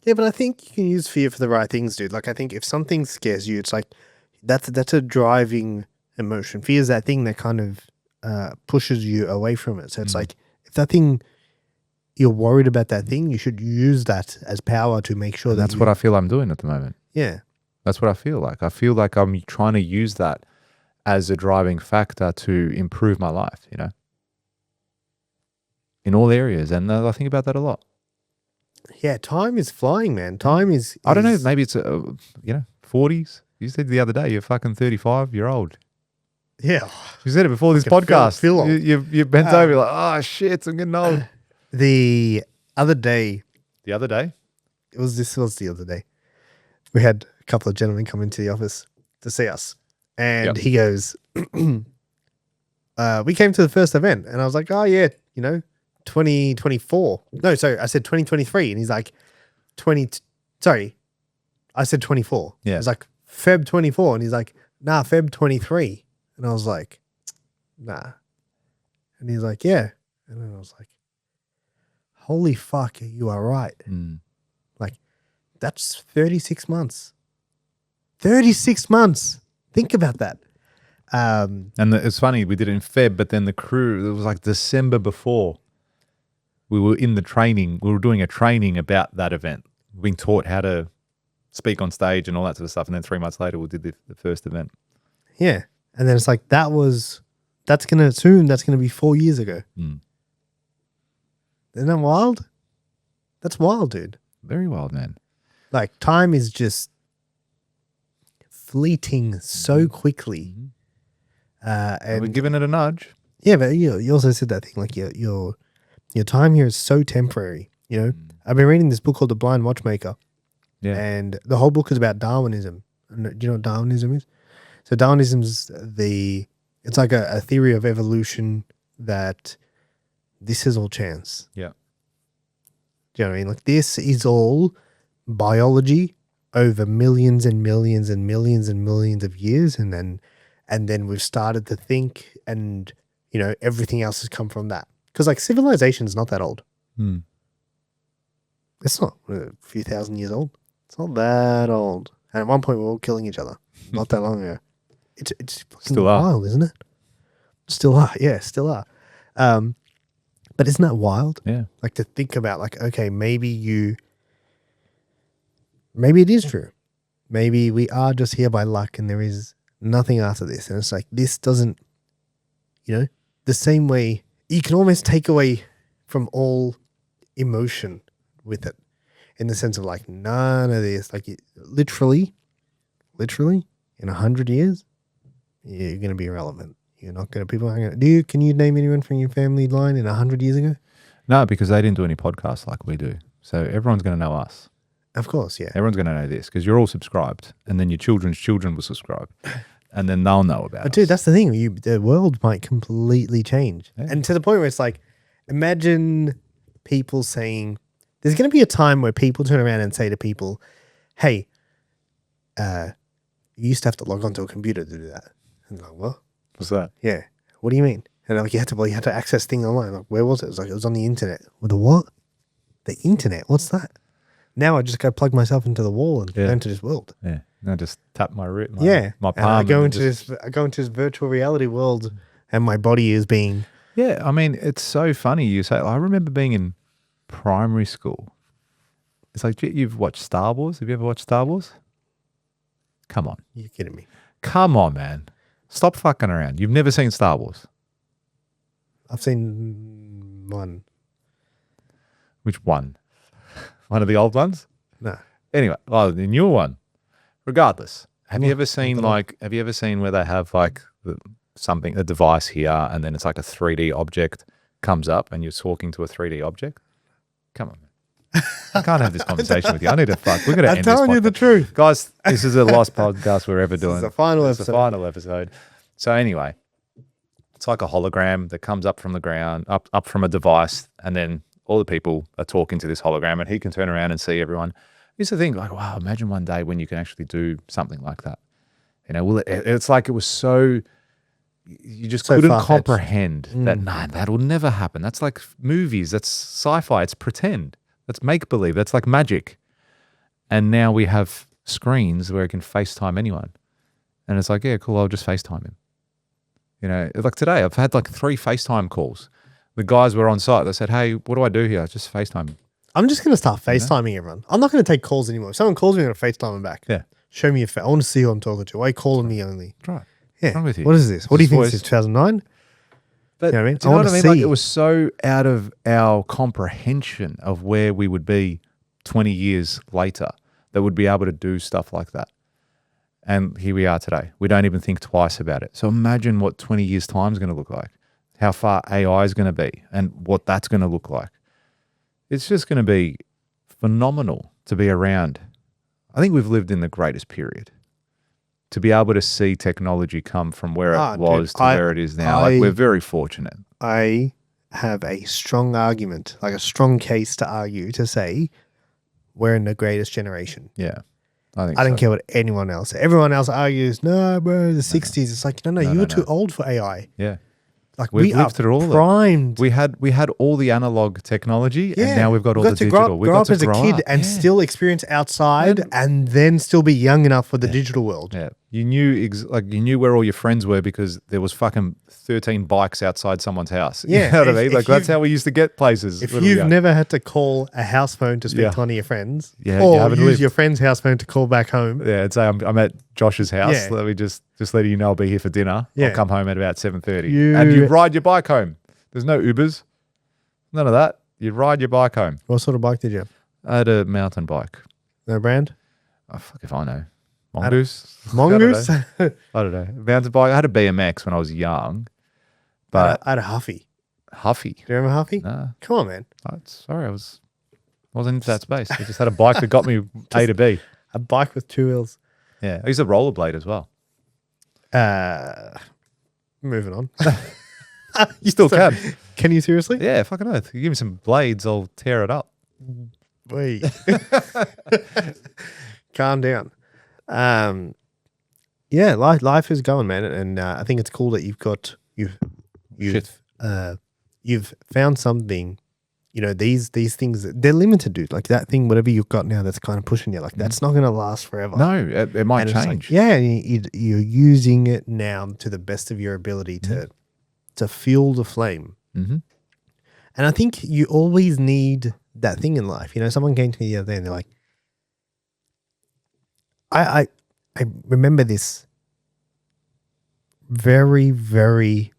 Yeah, but I think you can use fear for the right things, dude. Like, I think if something scares you, it's like, that's a driving emotion. Fear is that thing that kind of pushes you away from it. So it's like, if that thing, you're worried about that thing, you should use that as power to make sure that's what I feel I'm doing at the moment. Yeah. That's what I feel like. I feel like I'm trying to use that as a driving factor to improve my life, you know, in all areas. And I think about that a lot. Yeah, time is flying, man. Time is I don't know. Maybe it's, 40s. You said the other day, you're fucking 35. You're old. Yeah. You said it before this podcast. Feel old. You bent over, you're like, oh, shit, I'm getting old. The other day. The other day? Was the other day. We had a couple of gentlemen come into the office to see us. And he goes, we came to the first event. And I was like, oh, yeah, 2024. No, sorry, I said 2023. And he's like, I said 24. Yeah. I was like, Feb 24. And he's like, nah, Feb 23. And I was like, nah. And he's like, yeah. And then I was like, holy fuck, you are right. Like, that's 36 months. 36 months. Think about that. And it's funny, we did it in Feb, but then the crew, it was like December before. We were in the training. We were doing a training about that event, being taught how to speak on stage and all that sort of stuff. And then 3 months later, we did the first event. Yeah. And then it's like, that's going to be 4 years ago. Isn't that wild? That's wild, dude. Very wild, man. Like, time is just fleeting so quickly. And we're giving it a nudge. Yeah, but you also said that thing, like your time here is so temporary. You know, I've been reading this book called The Blind Watchmaker. Yeah. And the whole book is about Darwinism. And do you know what Darwinism is? So Darwinism's it's like a theory of evolution that this is all chance. Yeah. Do you know what I mean? Like, this is all biology over millions and millions and millions and millions of years. And then we've started to think, and, everything else has come from that. Because, like, civilization is not that old. It's not a few thousand years old. It's not that old. And at one point, we were all killing each other. Not that long ago. It's still wild, isn't it? Still are. Yeah, still are. But isn't that wild? Yeah. Like, to think about, like, okay, maybe it is true. Maybe we are just here by luck and there is nothing after this. And it's like, this doesn't, the same way you can almost take away from all emotion with it, in the sense of, like, none of this, like, literally, in 100 years, you're going to be irrelevant. You're not going to, people aren't going to, can you name anyone from your family line in 100 years ago? No, because they didn't do any podcasts like we do. So everyone's going to know us. Of course, yeah. Everyone's going to know this because you're all subscribed, and then your children's children will subscribe, and then they'll know about it. But dude, that's the thing. The world might completely change. Yeah. And to the point where it's like, imagine people saying, there's going to be a time where people turn around and say to people, hey, you used to have to log onto a computer to do that. And I'm like, what? What's that? Yeah. What do you mean? And I'm like, you had to access things online. I'm like, where was it? It was like, it was on the internet. With the what? The internet? What's that? Now I just go plug myself into the wall and go into this world. Yeah. I just tap my wrist. My palm. And I go into this virtual reality world, and my body is being. Yeah, I mean, it's so funny you say. I remember being in primary school. It's like, you've watched Star Wars. Have you ever watched Star Wars? Come on. You're kidding me. Come on, man. Stop fucking around. You've never seen Star Wars. I've seen one. Which one? One of the old ones? No. Anyway, the newer one. Regardless, have you ever seen where they have like a device here, and then it's like a 3D object comes up, and you're talking to a 3D object? Come on, man. I can't have this conversation with you. I need to fuck. We're gonna end this. I'm telling you the truth, guys. This is the last podcast we're ever doing. It's the final episode. The final episode. So anyway, it's like a hologram that comes up from the ground, up from a device, and then all the people are talking to this hologram, and he can turn around and see everyone. It's the thing, like, wow, imagine one day when you can actually do something like that. You know, it's like it was so, you just couldn't comprehend that, that will never happen. That's like movies, that's sci-fi, it's pretend, that's make-believe, that's like magic. And now we have screens where you can FaceTime anyone. And it's like, yeah, cool, I'll just FaceTime him. You know, like today, I've had like 3 FaceTime calls. The guys were on site. They said, hey, what do I do here? Just FaceTime him. I'm just going to start FaceTiming everyone. I'm not going to take calls anymore. If someone calls me, I'm going to FaceTime them back. Yeah. Show me I want to see who I'm talking to. Why are you calling me only? Right. Yeah. What's wrong with you? What is this? What do you think this is, 2009? But you know what I mean? Do you know what I mean? Like, it was so out of our comprehension of where we would be 20 years later that would be able to do stuff like that. And here we are today. We don't even think twice about it. So imagine what 20 years' time is going to look like, how far AI is going to be, and what that's going to look like. It's just going to be phenomenal to be around. I think we've lived in the greatest period. To be able to see technology come from where it was to where it is now, we're very fortunate. I have a strong argument, like a strong case to argue to say we're in the greatest generation. Yeah. I don't care what anyone else. Everyone else argues, no, bro, the 60s. It's like, no, you were too old for AI. Yeah. Like we are primed. We had all the analog technology, and now we've got all the digital. We got to grow up as a kid and still experience outside, and then still be young enough for the digital world. Yeah, you knew where all your friends were because there was fucking 13 bikes outside someone's house. Yeah, you know what I mean? Like that's how we used to get places. If you've never had to call a house phone to speak to one of your friends, or use your friend's house phone to call back home. Yeah, and say I'm at Josh's house. Yeah. Let me just letting you know I'll be here for dinner. Yeah. I'll come home at about 7:30. And you ride your bike home. There's no Ubers. None of that. You ride your bike home. What sort of bike did you have? I had a mountain bike. No brand? Oh, fuck if I know. Mongoose? Mongoose? I don't know. Mountain bike. I had a BMX when I was young. But I had a Huffy. Huffy? Do you remember Huffy? No. Come on, man. Sorry, I wasn't into that space. I just had a bike that got me A to B. A bike with 2 wheels. Yeah. I used to rollerblade as well. Moving on. You still can. Can you seriously? Yeah, fucking oath. You give me some blades, I'll tear it up. Wait. Calm down. Yeah, life is going, man, and I think it's cool that you've found something. You know, these things, they're limited, dude. Like that thing, whatever you've got now that's kind of pushing you, like that's not going to last forever. No, it might change. Like, you're using it now to the best of your ability to fuel the flame. Mm-hmm. And I think you always need that thing in life. You know, someone came to me the other day and they're like, I remember this very, very,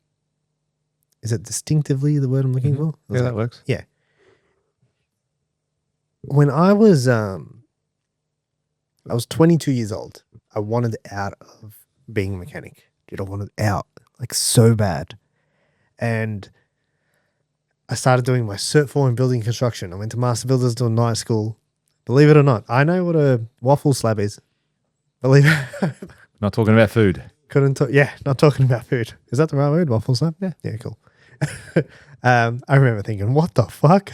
is it distinctively the word I'm looking for? Yeah, that works. Yeah. When I was 22 years old, I wanted out of being a mechanic. Dude, I wanted out like so bad. And I started doing my Cert 4 in building construction. I went to Master Builders doing night school. Believe it or not, I know what a waffle slab is. Believe it. Not talking about food. Couldn't talk. Yeah, not talking about food. Is that the right word? Waffle slab? Yeah. Yeah, cool. I remember thinking, what the fuck?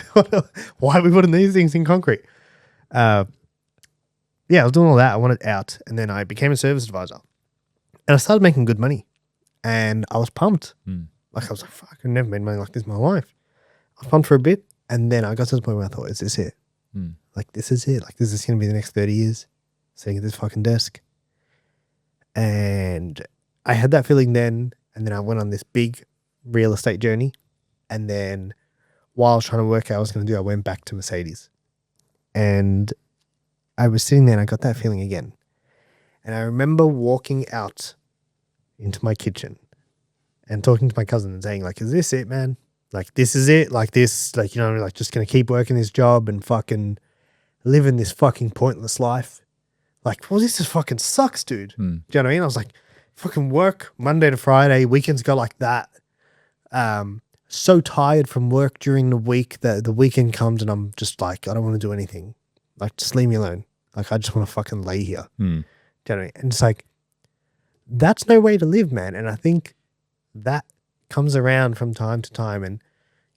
Why are we putting these things in concrete? Yeah, I was doing all that. I wanted out. And then I became a service advisor. And I started making good money. And I was pumped. Like, I was like, fuck, I've never made money like this in my life. I was pumped for a bit. And then I got to the point where I thought, is this it? Like, this is it. Like, this is going to be the next 30 years sitting at this fucking desk. And I had that feeling then. And then I went on this big real estate journey. And then while I was trying to work out what I was going to do, I went back to Mercedes. And I was sitting there and I got that feeling again. And I remember walking out into my kitchen and talking to my cousin and saying, like, is this it, man? Like, this is it? Like, this, like, you know, like, just going to keep working this job and fucking living this fucking pointless life. Like, well, this just fucking sucks, dude. Do you know what I mean? I was like, fucking work Monday to Friday, weekends go like that. So tired from work during the week that the weekend comes and I'm just like, I don't want to do anything. Like, just leave me alone. Like, I just want to fucking lay here. Do you know what I mean? And it's like, that's no way to live, man. And I think that comes around from time to time, and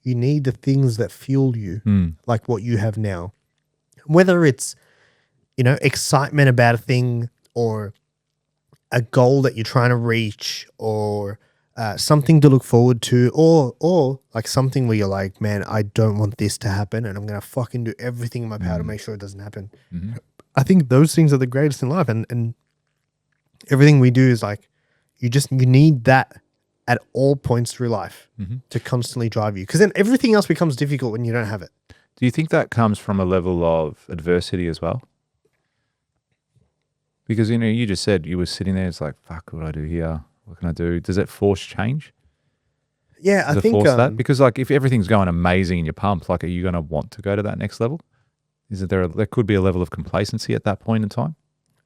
you need the things that fuel you, like what you have now. Whether it's, you know, excitement about a thing or a goal that you're trying to reach or something to look forward to or like something where you're like, man, I don't want this to happen and I'm going to fucking do everything in my power to make sure it doesn't happen. I think those things are the greatest in life. And everything we do is like, you need that at all points through life to constantly drive you. Because then everything else becomes difficult when you don't have it. Do you think that comes from a level of adversity as well? Because, you know, you just said you were sitting there, it's like, fuck, what do I do here? What can I do? Does it force change? Yeah, Does I think force that? Because, like, if everything's going amazing and you're pumped, like, are you going to want to go to that next level? There could be a level of complacency at that point in time?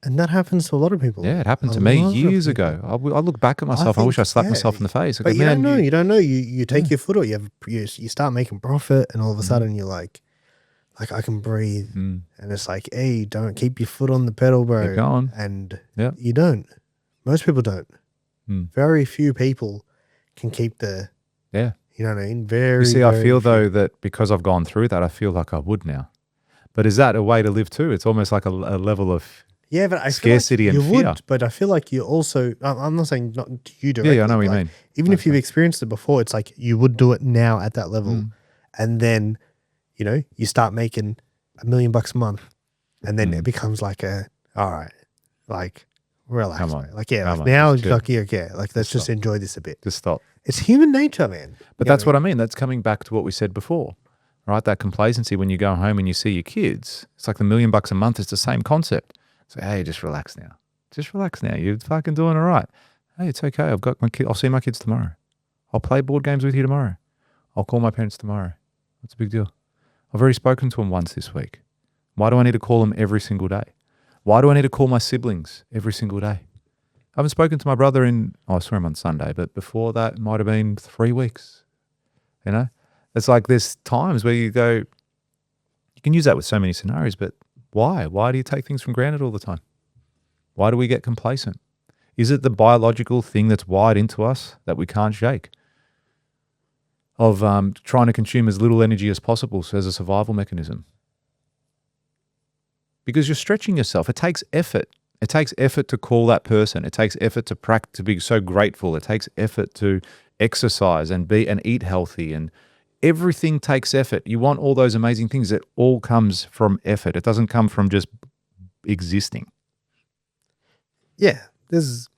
And that happens to a lot of people. Yeah, it happened to me years ago. I look back at myself. I wish I slapped myself in the face. But you don't know. You don't know. You take your foot or you start making profit, and all of a sudden you're like I can breathe. And it's like, hey, don't keep your foot on the pedal, bro. Keep going. And you don't. Most people don't. Very few people can keep the. Yeah. You know what I mean? You see, I feel though that because I've gone through that, I feel like I would now. But is that a way to live too? It's almost like a level of. Yeah, but I scarcity feel like and you fear. Would, but I feel like you also, I'm not saying not to you directly. Yeah, I know what you mean. Even if you've experienced it before, it's like you would do it now at that level. And then, you know, you start making $1 million a month. And then it becomes like all right, like, relax. Come on. Mate. Like, yeah, Come like on. now It's it's like, yeah, like, let's just enjoy this a bit. Just stop. It's human nature, man. But that's what I mean. That's coming back to what we said before, right? That complacency when you go home and you see your kids. It's like the $1 million a month. It's the same concept. So, hey, just relax now. Just relax now. You're fucking doing all right. Hey, it's okay. I've got my kid. I'll see my kids tomorrow. I'll play board games with you tomorrow. I'll call my parents tomorrow. What's the big deal? I've already spoken to them once this week. Why do I need to call them every single day? Why do I need to call my siblings every single day? I haven't spoken to my brother I saw him on Sunday, but before that, it might have been 3 weeks. You know? It's like there's times where you go, you can use that with so many scenarios, but why? Why do you take things for granted all the time? Why do we get complacent? Is it the biological thing that's wired into us that we can't shake? Of trying to consume as little energy as possible as a survival mechanism? Because you're stretching yourself. It takes effort. It takes effort to call that person. It takes effort to be so grateful. It takes effort to exercise and eat healthy, and everything takes effort. You want all those amazing things. It all comes from effort. It doesn't come from just existing. Yeah, it's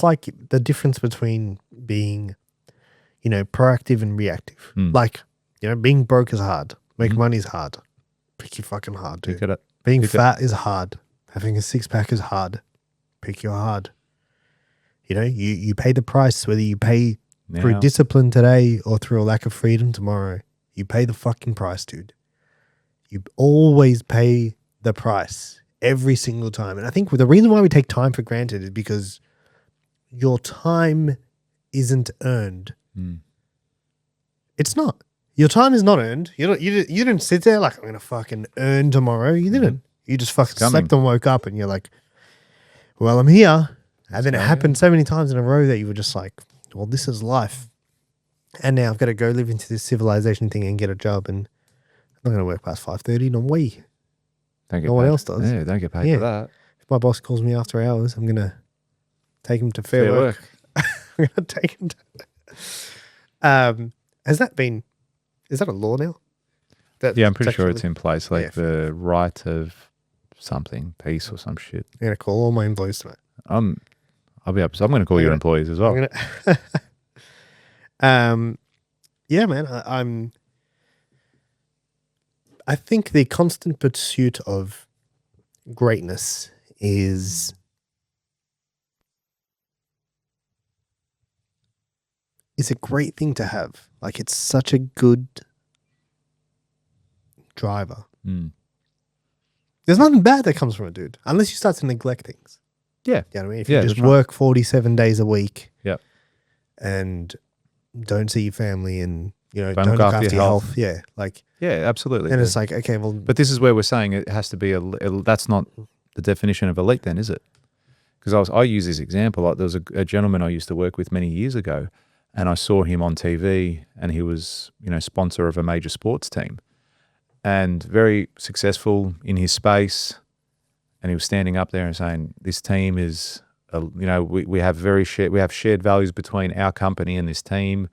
like the difference between being, you know, proactive and reactive. Like, you know, being broke is hard. Making money is hard. Pick your fucking hard, dude. Being fat is hard. Having a six-pack is hard. Pick your hard. You know, you pay the price, whether you pay through discipline today or through a lack of freedom tomorrow. You pay the fucking price, dude. You always pay the price. every single time. And I think the reason why we take time for granted is because your time isn't earned. It's not. Your time is not earned. You didn't sit there like, I'm going to fucking earn tomorrow. You didn't. You just fucking slept and woke up and you're like, well, I'm here. And then it happened so many times in a row that you were just like, well, this is life. And now I've got to go live into this civilization thing and get a job. And I'm not going to work past 5:30. No way. No one else does. Yeah, don't get paid for that. If my boss calls me after hours, I'm going to take him to fair work. I'm going to take him to... is that a law now? Yeah, I'm pretty sure it's in place. Like the right of something, peace or some shit. I'm going to call all my employees tonight. I'll be up. So I'm going to call your employees as well. Yeah, man. I think the constant pursuit of greatness is a great thing to have. Like, it's such a good driver. There's nothing bad that comes from it, dude, unless you start to neglect things. Yeah. You know what I mean? If you just work 47 days a week and don't see your family and, don't look after your health. Yeah. Like, yeah, absolutely. And it's like, okay, well. But this is where we're saying it has to be that's not the definition of elite then, is it? Because I use this example. Like, there was a gentleman I used to work with many years ago, and I saw him on TV, and he was, sponsor of a major sports team and very successful in his space. And he was standing up there and saying, this team is, we have shared values between our company and this team.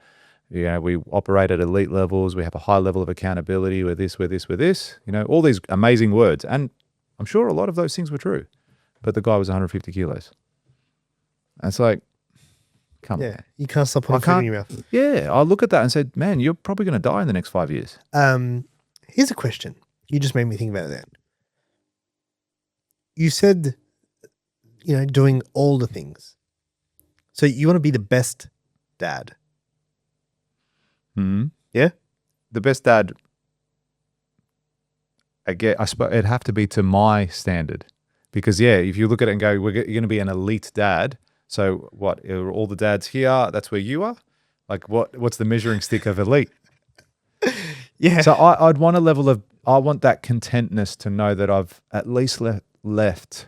We operate at elite levels. We have a high level of accountability. We're this, we're this, we're this. All these amazing words. And I'm sure a lot of those things were true. But the guy was 150 kilos. And it's like, come on. You can't stop putting food in your mouth. Yeah, I look at that and said, man, you're probably going to die in the next 5 years. Here's a question. You just made me think about that. You said, doing all the things. So you want to be the best dad. Yeah? The best dad, I suppose it'd have to be to my standard. Because, if you look at it and go, you're going to be an elite dad. So what, are all the dads here? That's where you are? Like, what's the measuring stick of elite? Yeah. So I'd want a level of, I want that contentness to know that I've at least left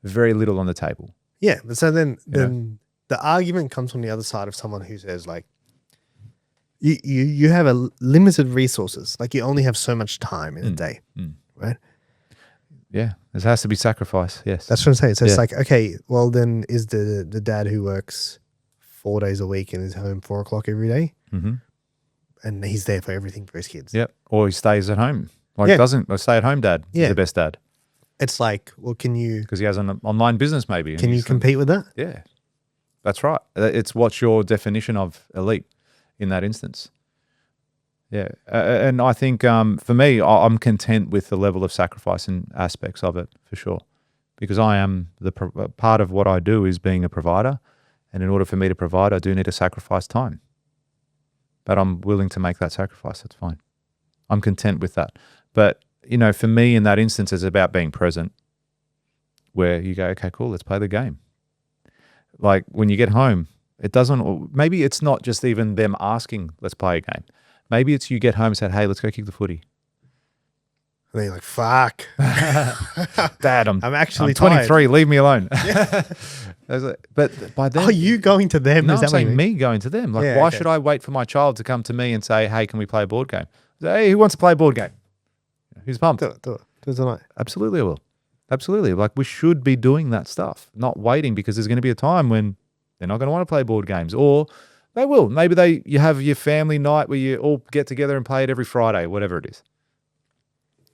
very little on the table. Yeah. But so then the argument comes from the other side of someone who says, like, you have a limited resources. Like, you only have so much time in a day, right? Yeah. There has to be sacrifice. Yes. That's what I'm saying. So it's like, okay, well then is the dad who works 4 days a week and is home 4 o'clock every day, and he's there for everything for his kids. Yep. Or he stays at home. Like, doesn't a stay-at-home dad is the best dad. It's like, well, can you... Because he has an online business maybe. Can you compete with that? Yeah. That's right. It's what's your definition of elite in that instance. Yeah. And I think for me, I'm content with the level of sacrifice and aspects of it for sure. Because I am part of what I do is being a provider. And in order for me to provide, I do need to sacrifice time. But I'm willing to make that sacrifice. That's fine. I'm content with that. But, for me in that instance, it's about being present where you go, okay, cool, let's play the game. Like when you get home, maybe it's not just even them asking, let's play a game. Maybe it's you get home and said, hey, let's go kick the footy. And then you're like, fuck. Dad, I'm actually 23, tired. Leave me alone. But by then... Are you going to them? No, I'm saying me going to them. Like, why should I wait for my child to come to me and say, hey, can we play a board game? Say, hey, who wants to play a board game? Who's pumped? Do it tonight. Absolutely I will. Absolutely. Like, we should be doing that stuff, not waiting, because there's going to be a time when they're not going to want to play board games, or they will. Maybe you have your family night where you all get together and play it every Friday, whatever it is.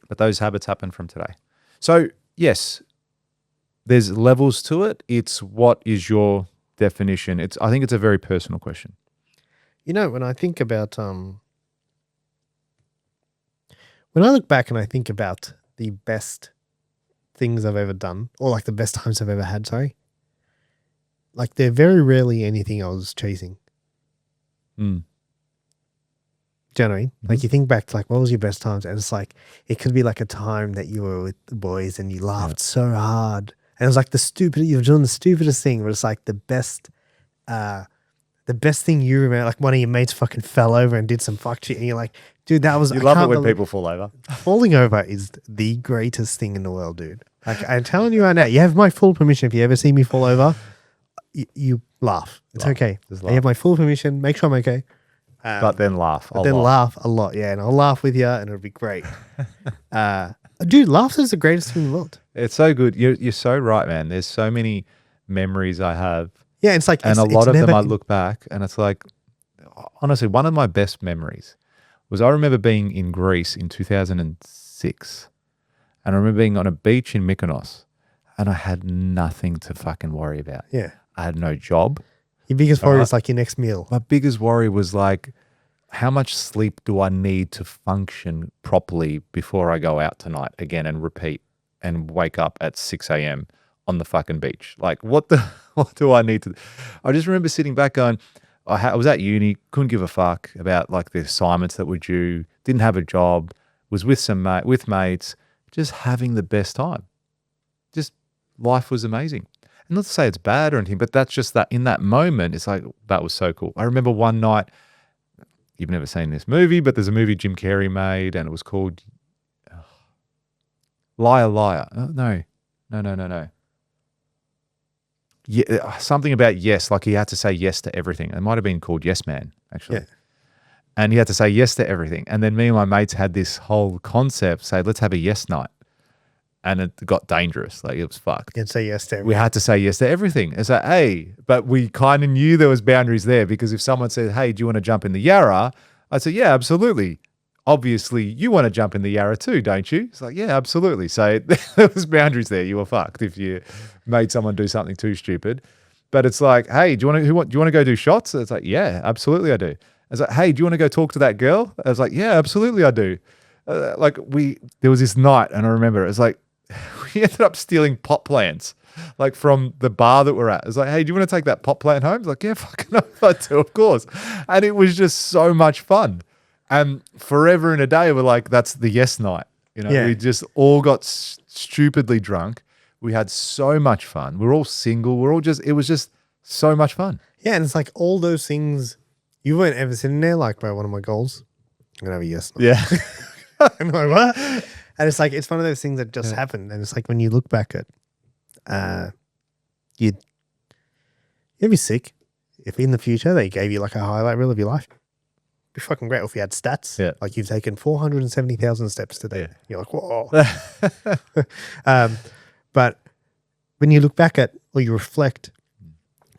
But those habits happen from today. So, yes, there's levels to it. It's what is your definition? I think it's a very personal question. When I think about when I look back and I think about the best things I've ever done, or like the best times I've ever had, like they're very rarely anything I was chasing. Do you know what I mean? Like you think back to like, what was your best times? And it's like, it could be like a time that you were with the boys and you laughed so hard. And it was like you were doing the stupidest thing, but it's like the best thing you remember. Like one of your mates fucking fell over and did some fuck shit. And you're like, dude, that was, You love it when people fall over. Falling over is the greatest thing in the world, dude. Like I'm telling you right now, you have my full permission. If you ever see me fall over, you laugh. It's okay. Just You have my full permission. Make sure I'm okay. But then laugh. Laugh a lot, yeah. And I'll laugh with you and it'll be great. Dude, laughter is the greatest thing in the world. It's so good. You're so right, man. There's so many memories I have. Yeah, it's like, and a lot of them I look back and it's like, honestly, one of my best memories was I remember being in Greece in 2006 and I remember being on a beach in Mykonos and I had nothing to fucking worry about. Yeah. I had no job. Your biggest worry is like your next meal. My biggest worry was like, how much sleep do I need to function properly before I go out tonight again and repeat and wake up at 6 a.m. on the fucking beach? Like, what do I need to? I just remember sitting back going, I was at uni, couldn't give a fuck about like the assignments that were due, didn't have a job, was with with mates, just having the best time. Just life was amazing. And not to say it's bad or anything, but that's just that in that moment, it's like, that was so cool. I remember one night, you've never seen this movie, but there's a movie Jim Carrey made and it was called Liar, Liar. No. Yeah, something about yes, like he had to say yes to everything. It might have been called Yes Man, actually. Yeah. And he had to say yes to everything. And then me and my mates had this whole concept, say, let's have a yes night. And it got dangerous. Like it was fucked. You can say yes to everything. We had to say yes to everything. It's like, hey, but we kind of knew there was boundaries there because if someone said, hey, do you want to jump in the Yarra? I'd say, yeah, absolutely. Obviously, you want to jump in the Yarra too, don't you? It's like, yeah, absolutely. So there was boundaries there. You were fucked if you made someone do something too stupid. But it's like, hey, do you want to go do shots? It's like, yeah, absolutely I do. It's like, hey, do you want to go talk to that girl? I was like, yeah, absolutely I do. There was this night and I remember it was like, we ended up stealing pot plants, like from the bar that we're at. It's like, hey, do you want to take that pot plant home? It's like, yeah, fucking I do, of course. And it was just so much fun. And forever and a day, we're like, that's the yes night. You know, we just all got stupidly drunk. We had so much fun. We're all single. It was just so much fun. Yeah, and it's like all those things, you weren't ever sitting there like, bro, one of my goals, I'm going to have a yes night. Yeah. I'm like, what? And it's like, it's one of those things that just happened. And it's like, when you look back at, you'd be sick if in the future they gave you like a highlight reel of your life. It'd be fucking great if you had stats. Yeah. Like you've taken 470,000 steps today. Yeah. You're like, whoa. But when you look back at, or you reflect,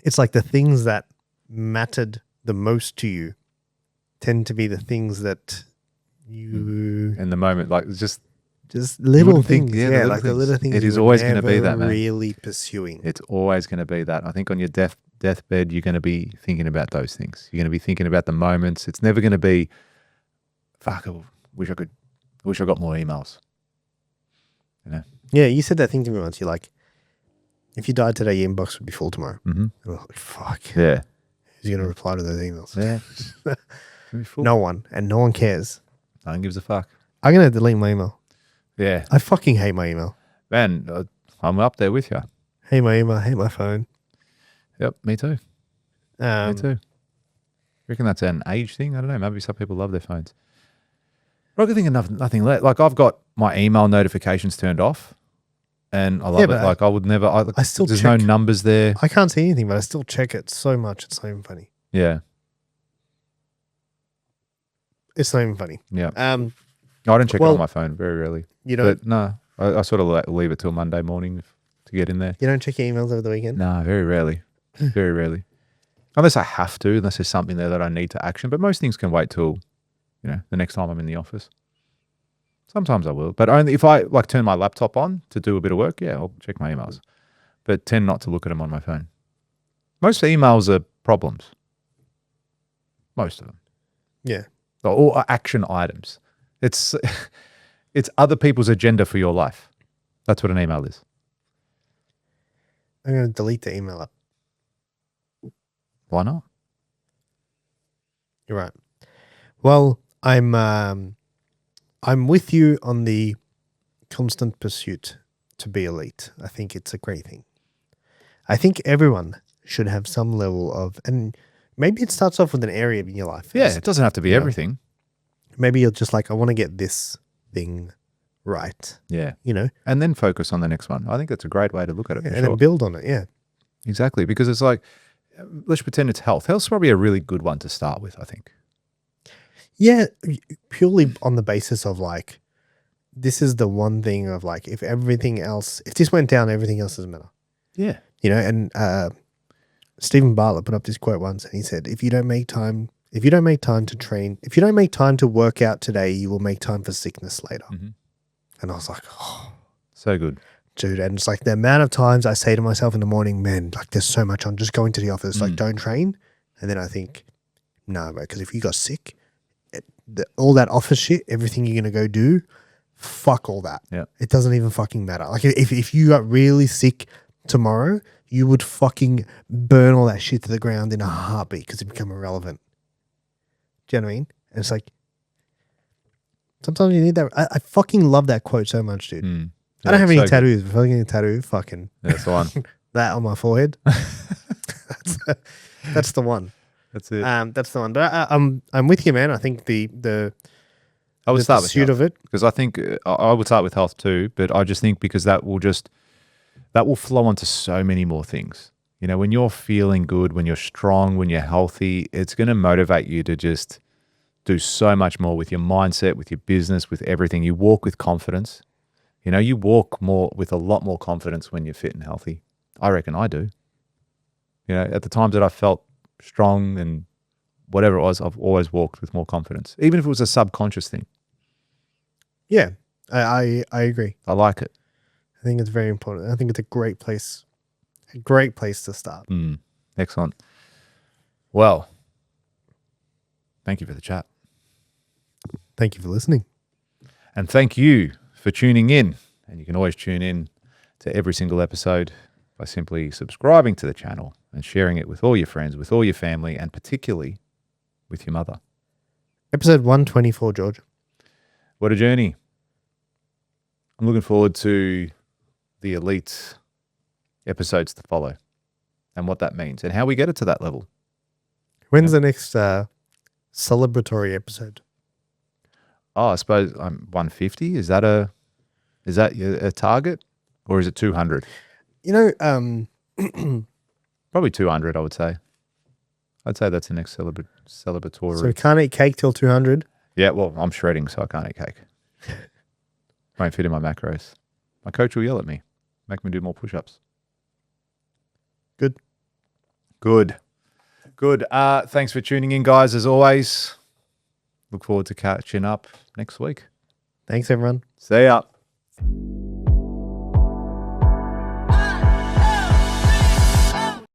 it's like the things that mattered the most to you tend to be the things that you... In the moment, like just little things. Like the little things. It is always going to be that, man. Really pursuing. It's always going to be that. I think on your deathbed, you're going to be thinking about those things. You're going to be thinking about the moments. It's never going to be, fuck, I wish I got more emails. You know? Yeah, you said that thing to me once. You're like, if you died today, your inbox would be full tomorrow. Mm-hmm. And I was like, fuck. Yeah. Who's going to reply to those emails? Yeah. No one. And no one cares. No one gives a fuck. I'm going to delete my email. Yeah. I fucking hate my email. Man, I'm up there with you. Hate my email, hate my phone. Yep, me too. Me too. Reckon that's an age thing? I don't know. Maybe some people love their phones. But I can think of nothing left. Like I've got my email notifications turned off and I love it. Like I would never, I still there's no numbers there. I can't see anything, but I still check it so much. It's not even funny. Yeah. It's not even funny. Yeah. I don't check it on my phone very rarely. You don't? But no, I sort of leave it till Monday morning to get in there. You don't check your emails over the weekend? No, very rarely. Very rarely. Unless I have to, unless there's something there that I need to action. But most things can wait till, the next time I'm in the office. Sometimes I will. But only if I like turn my laptop on to do a bit of work, yeah, I'll check my emails. But tend not to look at them on my phone. Most emails are problems. Most of them. Yeah. Or action items. It's other people's agenda for your life. That's what an email is. I'm going to delete the email app. Why not? You're right. Well, I'm with you on the constant pursuit to be elite. I think it's a great thing. I think everyone should have some level of, and maybe it starts off with an area in your life. Yeah, it doesn't have to be everything. Maybe you're just like, I want to get this thing right. Yeah. You know? And then focus on the next one. I think that's a great way to look at it. And then build on it. Yeah. Exactly. Because it's like, let's pretend it's health. Health's probably a really good one to start with, I think. Yeah. Purely on the basis of like, this is the one thing of like, if everything else, if this went down, everything else doesn't matter. Yeah. You know, and Stephen Bartlett put up this quote once and he said, if you don't make time to train, if you don't make time to work out today, you will make time for sickness later. Mm-hmm. And I was like, oh. So good. Dude, and it's like the amount of times I say to myself in the morning, man, like there's so much on just going to the office, like don't train. And then I think, no, bro, because if you got sick, all that office shit, everything you're going to go do, fuck all that. Yeah. It doesn't even fucking matter. Like if you got really sick tomorrow, you would fucking burn all that shit to the ground in a heartbeat because it become irrelevant. Do you know what I mean? And it's like, sometimes you need that. I fucking love that quote so much, dude. Yeah, I don't have any tattoos. If I get a tattoo, fucking that's the one. that on my forehead. That's the one. That's it. That's the one. But I'm with you, man. I think I would start with pursuit of it, because I think I would start with health too. But I just think because that will flow onto so many more things. You know, when you're feeling good, when you're strong, when you're healthy, it's going to motivate you to just do so much more with your mindset, with your business, with everything. You walk with confidence. You know, you walk more with a lot more confidence when you're fit and healthy. I reckon I do. You know, at the times that I felt strong and whatever it was, I've always walked with more confidence, even if it was a subconscious thing. Yeah, I agree. I like it. I think it's very important. I think it's a great place to start. Excellent. Well, thank you for the chat. Thank you for listening. And thank you for tuning in. And you can always tune in to every single episode by simply subscribing to the channel and sharing it with all your friends, with all your family, and particularly with your mother. Episode 124, George. What a journey. I'm looking forward to the elite episodes to follow and what that means and how we get it to that level. When's the next celebratory episode? Oh, I suppose 150. Is that a target, or is it 200? You know, probably 200. I would say. I'd say that's the next celebratory. So we can't eat cake till 200. Yeah, well, I'm shredding, so I can't eat cake. Won't fit in my macros. My coach will yell at me, make me do more push-ups. Good. Thanks for tuning in, guys, as always. Look forward to catching up next week. Thanks, everyone. See ya.